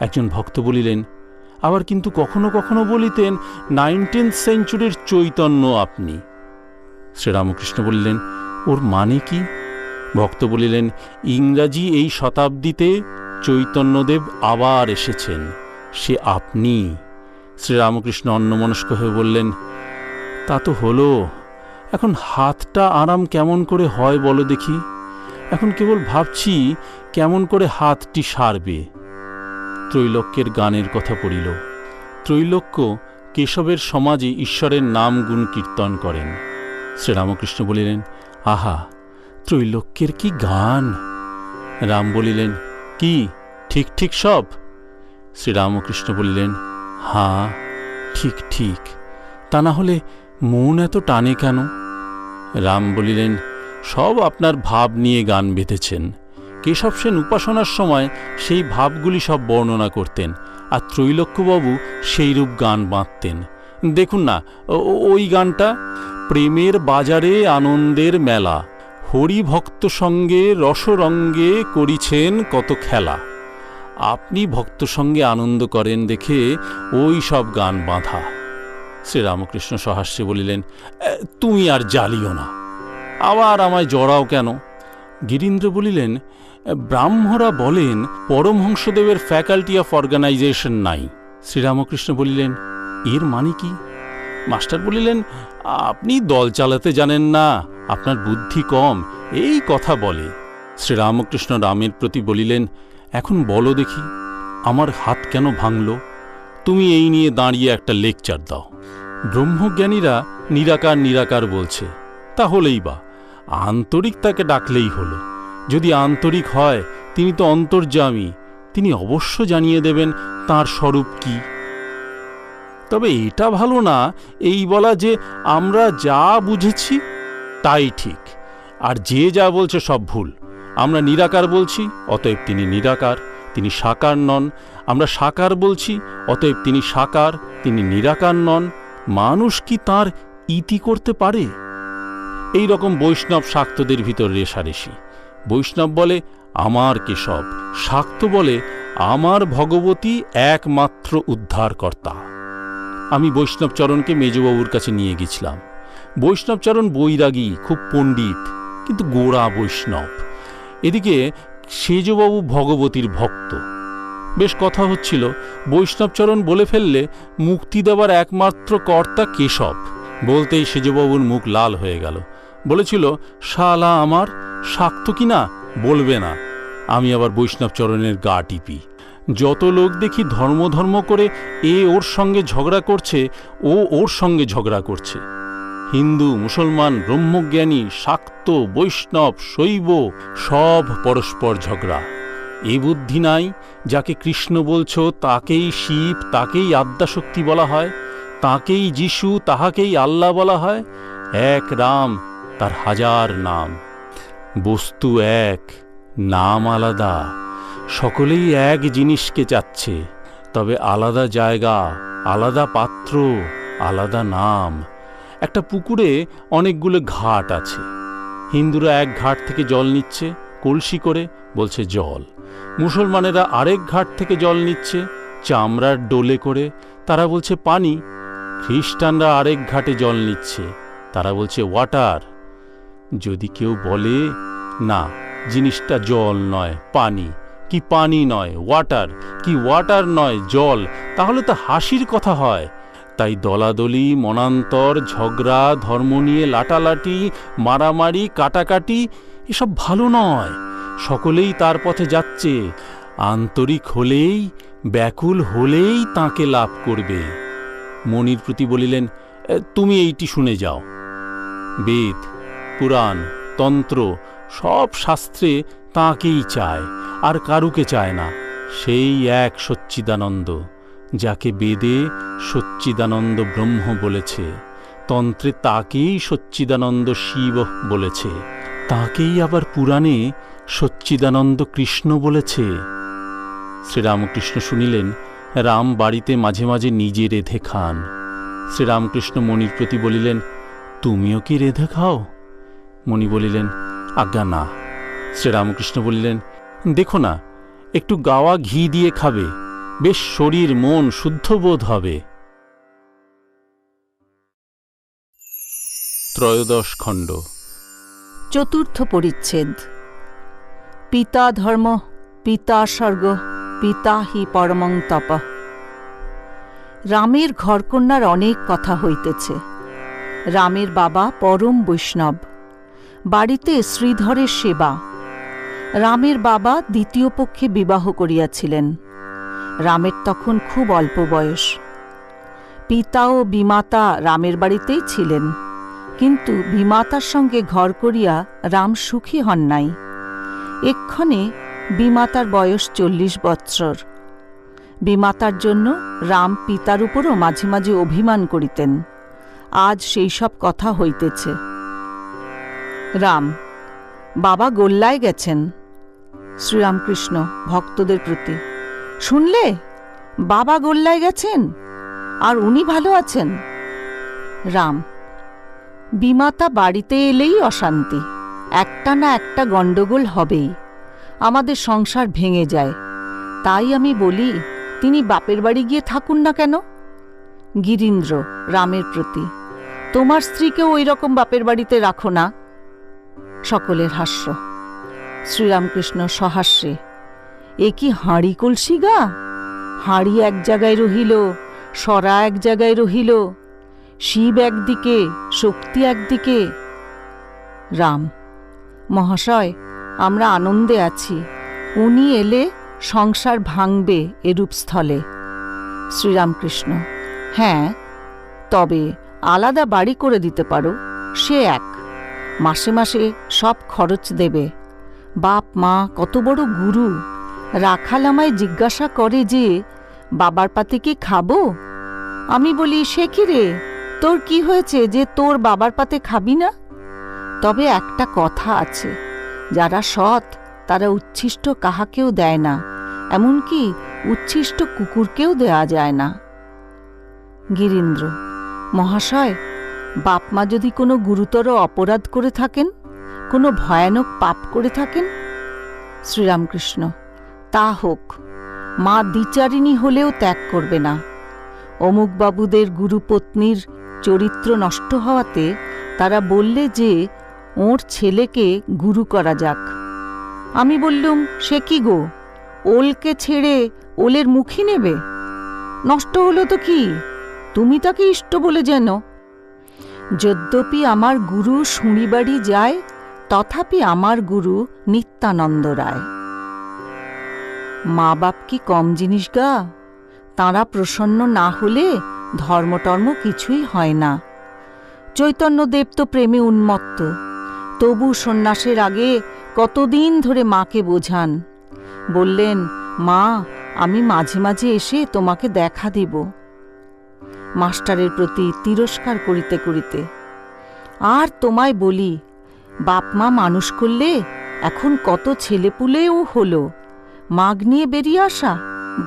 একজন ভক্ত বলিলেন, আবার কিন্তু কখনো কখনো বলিতেন 19th সেঞ্চুরির চৈতন্য আপনি। শ্রীরামকৃষ্ণ বললেন, ওর মানে কি? ভক্ত বলিলেন, ইংরাজি এই শতাব্দীতে চৈতন্যদেব আবার এসেছেন, সে আপনি। শ্রীরামকৃষ্ণ অন্যমনস্ক হয়ে বললেন, তা তো হলো, এখন হাতটা আরাম কেমন করে হয় বলো দেখি। এখন কেবল ভাবছি কেমন করে হাতটি সারবে। ত্রৈলোক্যের গানের কথা পড়িল। ত্রৈলোক্য কেশবের সমাজে ঈশ্বরের নাম গুণ কীর্তন করেন। শ্রীরামকৃষ্ণ বলিলেন, আহা, ত্রৈলোক্যের কি গান! রাম বলিলেন, কি ঠিক ঠিক সব? শ্রীরামকৃষ্ণ বলিলেন, হাঁ, ঠিক ঠিক। তা না হলে মন এত টানে কেন? রাম বলিলেন, সব আপনার ভাব নিয়ে গান বেঁধেছেন। কেশব সেন উপাসনার সময় সেই ভাবগুলি সব বর্ণনা করতেন, আর ত্রৈলোক্যবাবু সেইরূপ গান বাঁধতেন। দেখুন না ওই গানটা, প্রেমের বাজারে আনন্দের মেলা, হরিভক্ত সঙ্গে রসরঙ্গে করিছেন কত খেলা। আপনি ভক্ত সঙ্গে আনন্দ করেন দেখে ওই সব গান বাঁধা। শ্রীরামকৃষ্ণ সহাস্যে বলিলেন, তুমি আর জ্বালিও না, আবার আমায় জড়াও কেন? গিরীন্দ্র বলিলেন, ব্রাহ্মরা বলেন পরমহংসদেবের ফ্যাকাল্টি অফ অর্গানাইজেশন নাই। শ্রীরামকৃষ্ণ বলিলেন, এর মানে কি? মাস্টার বলিলেন, আপনি দল চালাতে জানেন না, আপনার বুদ্ধি কম, এই কথা বলে। শ্রীরামকৃষ্ণ রামের প্রতি বলিলেন, এখন বলো দেখি আমার হাত কেন ভাঙল? তুমি এই নিয়ে দাঁড়িয়ে একটা লেকচার দাও। ব্রহ্মজ্ঞানীরা নিরাকার নিরাকার বলছে, তাহলেই বা আন্তরিক তাকে ডাকলেই হলো। যদি আন্তরিক হয় তিনি তো অন্তর্যামী, তিনি অবশ্য জানিয়ে দেবেন তাঁর স্বরূপ কি। তবে এটা ভালো না এই বলা যে আমরা যা বুঝেছি তাই ঠিক, আর যে যা বলছে সব ভুল। আমরা নিরাকার বলছি, অতএব তিনি নিরাকার, তিনি সাকার নন। আমরা সাকার বলছি, অতএব তিনি সাকার, তিনি নিরাকার নন। মানুষ কি তার ইতি করতে পারে? এই রকম বৈষ্ণব শাক্তদের ভিতর রেশারেশি। বৈষ্ণব বলে আমার কেশব, শাক্ত বলে আমার ভগবতী একমাত্র উদ্ধারকর্তা। আমি বৈষ্ণবচরণকে মেজবাবুর কাছে নিয়ে গেছিলাম। বৈষ্ণবচরণ বৈরাগী, খুব পণ্ডিত, কিন্তু গোড়া বৈষ্ণব। এদিকে সেজবাবু ভগবতীর ভক্ত। বেশ কথা হচ্ছিল, বৈষ্ণবচরণ বলে ফেললে মুক্তি দেওয়ার একমাত্র কর্তা কেশব। বলতেই সেজবাবুর মুখ লাল হয়ে গেল। বলেছিল, শালা আমার শাক্ত কিনা বলবে না। আমি আবার বৈষ্ণবচরণের গা টিপি। যত লোক দেখি ধর্ম ধর্ম করে এ ওর সঙ্গে ঝগড়া করছে, ও ওর সঙ্গে ঝগড়া করছে। হিন্দু, মুসলমান, ব্রহ্মজ্ঞানী, শাক্ত, বৈষ্ণব, শৈব সব পরস্পর ঝগড়া। এ বুদ্ধি নাই, যাকে কৃষ্ণ বলছ তাকেই শিব, তাকেই আদ্যাশক্তি বলা হয়, তাকেই যিশু, তাহাকেই আল্লাহ বলা হয়। এক রাম, তার হাজার নাম। বস্তু এক, নাম আলাদা। সকলেই এক জিনিসকে চাচ্ছে, তবে আলাদা জায়গা, আলাদা পাত্র, আলাদা নাম। একটা পুকুরে অনেকগুলো ঘাট আছে। হিন্দুরা এক ঘাট থেকে জল নিচ্ছে কলসি করে, বলছে জল। মুসলমানেরা আরেক ঘাট থেকে জল নিচ্ছে চামড়ার ডোলে করে, তারা বলছে পানি। খ্রিস্টানরা আরেক ঘাটে জল নিচ্ছে, তারা বলছে ওয়াটার। যদি কেউ বলে না জিনিসটা জল নয় পানি, কি পানি নয় ওয়াটার, কি ওয়াটার নয় জল, তাহলে তো হাসির কথা হয়। তাই দলাদলি, মনান্তর, ঝগড়া, ধর্ম নিয়ে লাটালাটি, মারামারি, কাটাকাটি এসব ভালো নয়। সকলেই তার পথে যাচ্ছে, আন্তরিক হলেই, ব্যাকুল হলেই তাকে লাভ করবে। মনির প্রতি বলিলেন, তুমি এইটি শুনে যাও। বেদ, পুরাণ, তন্ত্র সব শাস্ত্রে তাঁকেই চায়, আর কারুকে চায় না। সেই এক সচ্চিদানন্দ, যাকে বেদে সচ্চিদানন্দ ব্রহ্ম বলেছে, তন্ত্রে তাকেই সচ্চিদানন্দ শিব বলেছে, তাকেই আবার পুরাণে সচ্চিদানন্দ কৃষ্ণ বলেছে। শ্রীরামকৃষ্ণ শুনিলেন রাম বাড়িতে মাঝে মাঝে নিজে রেঁধে খান। শ্রীরামকৃষ্ণ মণির প্রতি বলিলেন, তুমিও কি রেঁধে খাও? মণি বলিলেন, আজ্ঞা না। শ্রীরামকৃষ্ণ বলিলেন, দেখো না, একটু গাওয়া ঘি দিয়ে খাবে, বেশ শরীর মন শুদ্ধ বোধ হবে। ত্রয়োদশ খণ্ড। চতুর্থ পরিচ্ছেদ। পিতা ধর্ম, পিতা স্বর্গ, পিতা হি পরমং তপ। রামের ঘরকন্যার অনেক কথা হইতেছে। রামের বাবা পরম বৈষ্ণব, বাড়িতে শ্রীধরের সেবা। রামের বাবা দ্বিতীয় পক্ষে বিবাহ করিয়াছিলেন। রামের তখন খুব অল্প বয়স। পিতা ও বিমাতা রামের বাড়িতেই ছিলেন, কিন্তু বিমাতার সঙ্গে ঘর করিয়া রাম সুখী হন নাই। এক্ষণে বিমাতার বয়স 40 বৎসর। বিমাতার জন্য রাম পিতার উপরও মাঝে মাঝে অভিমান করিতেন। আজ সেই সব কথা হইতেছে। রাম, বাবা গোল্লায় গেছেন। শ্রীরামকৃষ্ণ ভক্তদের প্রতি, শুনলে, বাবা গোল্লায় গেছেন, আর উনি ভালো আছেন। রাম, বিমাতা বাড়িতে এলেই অশান্তি, একটা না একটা গণ্ডগোল হবেই, আমাদের সংসার ভেঙে যায়। তাই আমি বলি, তিনি বাপের বাড়ি গিয়ে থাকুন না কেন? গিরীন্দ্র রামের প্রতি, তোমার স্ত্রীকেও ওই রকম বাপের বাড়িতে রাখো না। সকলের হাস্য। শ্রীরামকৃষ্ণ সহাস্যে, এ কি হাঁড়ি কলসি গা? হাঁড়ি এক জায়গায় রহিল, সরা এক জায়গায় রহিল, শিব একদিকে, শক্তি একদিকে। রাম, মহাশয়, আমরা আনন্দে আছি, উনি এলে সংসার ভাঙবে এরূপ স্থলে। শ্রীরামকৃষ্ণ, হ্যাঁ, তবে আলাদা বাড়ি করে দিতে পারো, সে এক। মাসে মাসে সব খরচ দেবে। বাপ মা কত বড় গুরু। রাখাল আমায় জিজ্ঞাসা করে যে, বাবার পাতে কি খাবো? আমি বলি, সে কি রে, তোর কি হয়েছে যে তোর বাবার পাতে খাবি না? তবে একটা কথা আছে, যারা সৎ তারা উচ্ছিষ্ট কাহাকেও দেয় না, এমনকি উচ্ছিষ্ট কুকুরকেও দেয়া যায় না। গিরীন্দ্র, মহাশয়, বাপমা যদি কোনো গুরুতর অপরাধ করে থাকেন, কোনো ভয়ানক পাপ করে থাকেন? শ্রীরামকৃষ্ণ, তা হোক, মা দ্বিচারিণী হলেও ত্যাগ করবে না। অমুকবাবুদের গুরুপত্নীর চরিত্র নষ্ট হওয়াতে তারা বললে যে ওর ছেলেকে গুরু করা যাক। আমি বললুম, সে কি গো, ওলকে ছেড়ে ওলের মুখই নেবে? নষ্ট হলো তো কি, তুমি তাকে ইষ্ট বলে যেন। যদ্যপি আমার গুরু শুঁড়িবাড়ি যায়, তথাপি আমার গুরু নিত্যানন্দ রায়। মা বাপ কি কম জিনিস গা? তাঁরা প্রসন্ন না হলে ধর্মটর্ম কিছুই হয় না। চৈতন্যদেব তো প্রেমে উন্মত্ত, তবু সন্ন্যাসের আগে কতদিন ধরে মাকে বোঝান। বললেন, মা, আমি মাঝে মাঝে এসে তোমাকে দেখা দিব। মাস্টারের প্রতি তিরস্কার করিতে করিতে, আর তোমায় বলি, বাপ মা মানুষ করলে এখন কত ছেলেপুলেও হলো, মাগ নিয়ে বেরিয়ে আসা।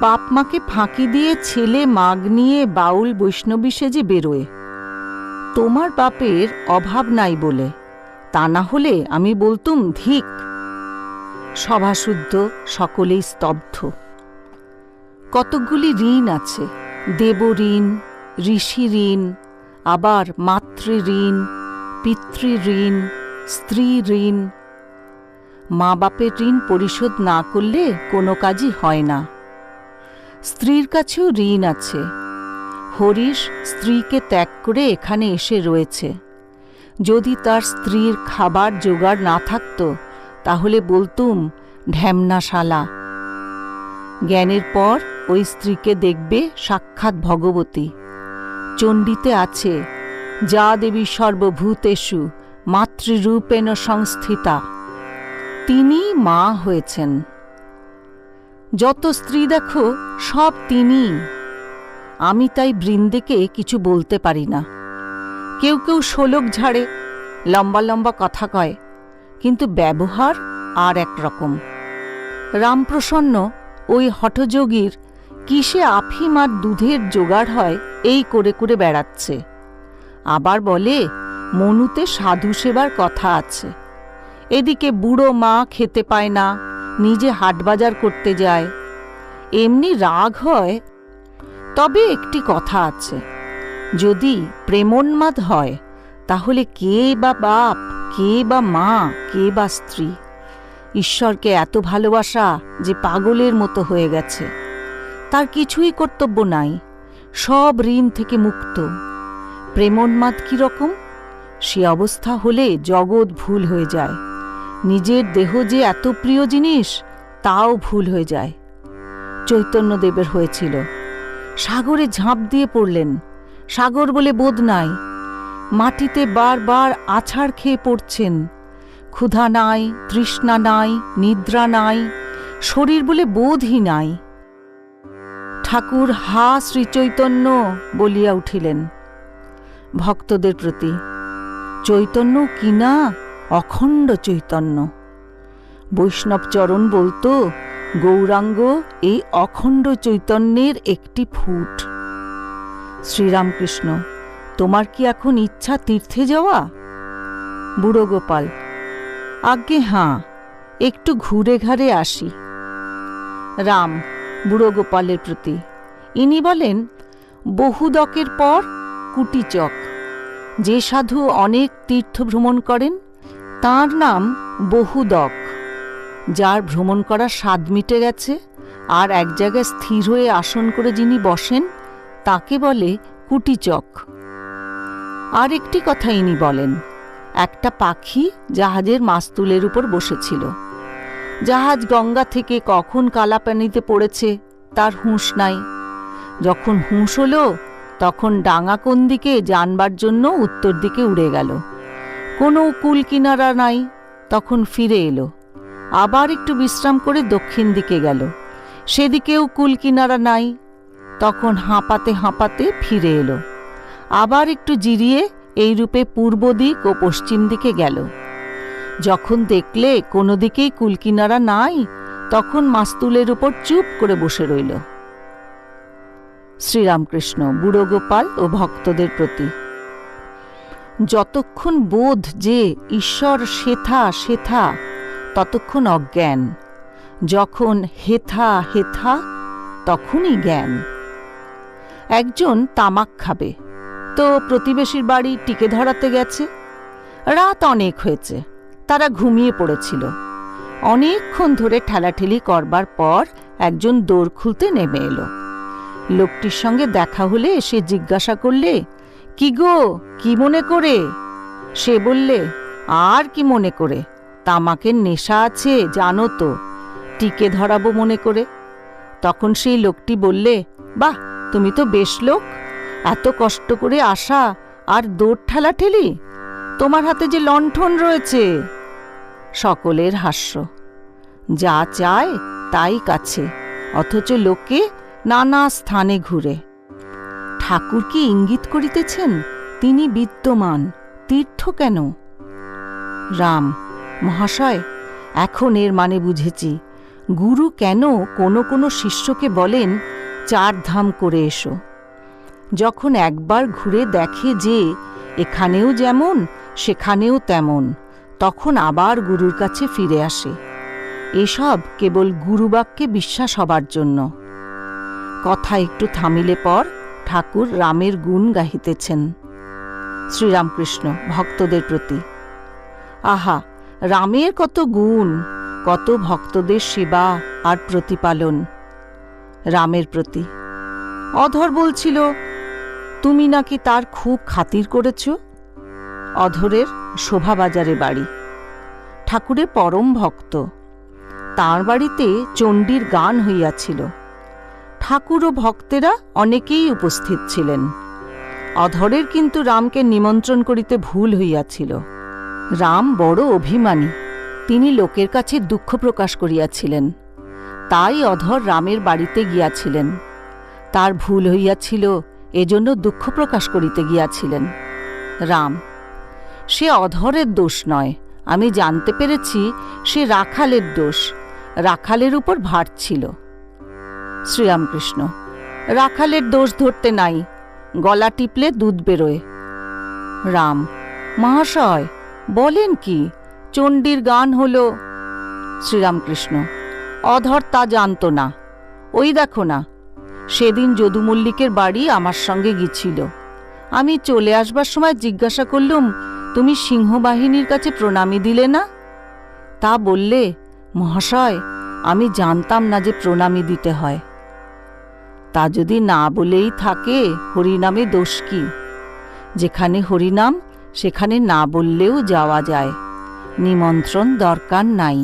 বাপ মাকে ফাঁকি দিয়ে ছেলে মাগ নিয়ে বাউল বৈষ্ণবী সেজে বেরোয়। তোমার বাপের অভাব নাই বলে, তা না হলে আমি বলতুম ধিক। সভাশুদ্ধ সকলেই স্তব্ধ। কতকগুলি ঋণ আছে, দেব ঋণ, ঋষি ঋণ, আবার মাতৃ ঋণ, পিতৃ ঋণ, স্ত্রী ঋণ। মা বাপের ঋণ পরিশোধ না করলে কোনো কাজই হয় না। স্ত্রীর কাছেও ঋণ আছে। হরিশ স্ত্রীকে ত্যাগ করে এখানে এসে রয়েছে। যদি তার স্ত্রীর খাবার জোগাড় না থাকত, তাহলে বলতুম ঢ্যামনা শালা। জ্ঞানের পর ওই স্ত্রীকে দেখবে সাক্ষাৎ ভগবতী। চণ্ডীতে আছে, যা দেবী সর্বভূতেষু মাতৃরূপেণ সংস্থিতা, তিনি মা হয়েছেন। যত স্ত্রী দেখো সব তিনি। আমি তাই বৃন্দেকে কিছু বলতে পারি না। কেউ কেউ শোলক ঝাড়ে, লম্বা লম্বা কথা কয়, কিন্তু ব্যবহার আর একরকম। রামপ্রসন্ন ওই হঠযোগীর কিসে আফিম আর দুধের জোগাড় হয় এই করে করে বেড়াচ্ছে। আবার বলে মনুতে সাধু সেবার কথা আছে। এদিকে বুড়ো মা খেতে পায় না, নিজে হাটবাজার করতে যায়। এমনি রাগ হয়। তবে একটি কথা আছে, যদি প্রেমোন্মাদ হয় তাহলে কে বা বাপ, কে বা মা, কে বা স্ত্রী। ঈশ্বরকে এত ভালোবাসা যে পাগলের মতো হয়ে গেছে। তার কিছুই কর্তব্য নাই, সব ঋণ থেকে মুক্ত। প্রেমোন্মাদ কিরকম? সে অবস্থা হলে জগৎ ভুল হয়ে যায়। নিজের দেহ যে এত প্রিয় জিনিস তাও ভুল হয়ে যায়। চৈতন্যদেবের হয়েছিল। সাগরে ঝাঁপ দিয়ে পড়লেন। সাগর বলে বোধ নাই। মাটিতে বারবার আছাড় খেয়ে পড়ছেন। ক্ষুধা নাই, তৃষ্ণা নাই, নিদ্রা নাই, শরীর বলে বোধই নাই। ঠাকুর হা শ্রীচৈতন্য বলিয়া উঠিলেন। ভক্তদের প্রতি, চৈতন্য কিনা অখণ্ড চৈতন্য। বৈষ্ণবচরণ বলতো, গৌরাঙ্গ এই অখণ্ড চৈতন্যের একটি ফুট। শ্রীরামকৃষ্ণ, তোমার কি এখন ইচ্ছা তীর্থে যাওয়া? বুড়ো গোপাল, আজ্ঞে হাঁ, একটু ঘুরে ঘাড়ে আসি। রাম বুড়ো গোপালের প্রতি, ইনি বলেন, বহুদকের পর কুটিচক। যে সাধু অনেক তীর্থ ভ্রমণ করেন তার নাম বহুদক। যার ভ্রমণ করার স্বাদ মিটে গেছে আর এক জায়গায় স্থির হয়ে আসন করে যিনি বসেন তাকে বলে কুটিচক। আর একটি কথা ইনি বলেন, একটা পাখি জাহাজের মাস্তুলের উপর বসেছিল। জাহাজ গঙ্গা থেকে কখন কালাপানিতে পড়েছে তার হুঁশ নাই। যখন হুঁশ হলো তখন ডাঙা কোন দিকে জানবার জন্য উত্তর দিকে উড়ে গেল। কোনো কুল কিনারা নাই, তখন ফিরে এলো। আবার একটু বিশ্রাম করে দক্ষিণ দিকে গেল, সেদিকেও কুল কিনারা নাই, তখন হাঁপাতে হাঁপাতে ফিরে এলো। আবার একটু জিরিয়ে এইরূপে পূর্ব দিক ও পশ্চিম দিকে গেল। যখন দেখলে কোনো দিকেই কুলকিনারা নাই তখন মাস্তুলের উপর চুপ করে বসে রইল। শ্রীরামকৃষ্ণ বুড়ো গোপাল ও ভক্তদের প্রতি, যতক্ষণ বোধ যে ঈশ্বর সেথা সেথা ততক্ষণ অজ্ঞান, যখন হেথা হেথা তখনই জ্ঞান। একজন তামাক খাবে তো প্রতিবেশীর বাড়ি টিকে ধরাতে গেছে। রাত অনেক হয়েছে, তারা ঘুমিয়ে পড়েছিল। অনেকক্ষণ ধরে ঠেলাঠেলি করবার পর একজন দোর খুলতে নেমে এলো। লোকটির সঙ্গে দেখা হলে সে জিজ্ঞাসা করলে, কি গো, কি মনে করে? সে বললে, আর কি মনে করে, তামাকের নেশা আছে জানো তো, টিকে ধরাবো মনে করে। তখন সেই লোকটি বললে, বাহ, তুমি তো বেশ লোক, এত কষ্ট করে আসা আর দৌড় ঠেলাঠেলি, তোমার হাতে যে লণ্ঠন রয়েছে। সকলের হাস্য। যা চায় তাই কাছে, অথচ লোকে নানা স্থানে ঘুরে। ঠাকুর কি ইঙ্গিত করিতেছেন তিনি বিদ্যমান, তীর্থ কেন? রাম, মহাশয়, এখন এর মানে বুঝেছি। গুরু কেন কোনো কোনো শিষ্যকে বলেন 4 ধাম করে এসো। যখন একবার ঘুরে দেখে যে এখানেও যেমন সেখানেও তেমন, তখন আবার গুরুর কাছে ফিরে আসে। এসব কেবল গুরুবাক্যে বিশ্বাস হবার জন্য। কথা একটু থামিলে পর ঠাকুর রামের গুণ গাহিতেছেন। শ্রীরামকৃষ্ণ ভক্তদের প্রতি, আহা, রামের কত গুণ, কত ভক্তদের সেবা আর প্রতিপালন। রামের প্রতি, অধর বলছিল তুমি নাকি তার খুব খাতির করেছ। অধরের শোভাবাজারে বাড়ি, ঠাকুরের পরম ভক্ত। তাঁর বাড়িতে চণ্ডীর গান হইয়াছিল। ঠাকুর ও ভক্তেরা অনেকেই উপস্থিত ছিলেন। অধরের কিন্তু রামকে নিমন্ত্রণ করিতে ভুল হইয়াছিল। রাম বড় অভিমানী, তিনি লোকের কাছে দুঃখ প্রকাশ করিয়াছিলেন, তাই অধর রামের বাড়িতে গিয়াছিলেন। তার ভুল হইয়াছিল, এজন্য দুঃখ প্রকাশ করিতে গিয়াছিলেন। রাম: সে অধরের দোষ নয়, আমি জানতে পেরেছি সে রাখালের দোষ, রাখালের উপর ভার ছিল। শ্রীরামকৃষ্ণ: রাখালের দোষ ধরতে নাই, গলা টিপলে দুধ বেরোয়। রাম: মহাশয় বলেন কি, চণ্ডীর গান হল। শ্রীরামকৃষ্ণ: অধর তা জানত না। ওই দেখো না, সেদিন যদু মল্লিকের বাড়ি আমার সঙ্গে গিয়েছিল। আমি চলে আসবার সময় জিজ্ঞাসা করলুম, তুমি সিংহবাহিনীর কাছে প্রণামী দিলে না? তা বললে, মহাশয় আমি জানতাম না যে প্রণামী দিতে হয়। তা যদি না বলেই থাকে, হরিনামে দোষ কি? যেখানে হরিনাম সেখানে না বললেও যাওয়া যায়, নিমন্ত্রণ দরকার নাই।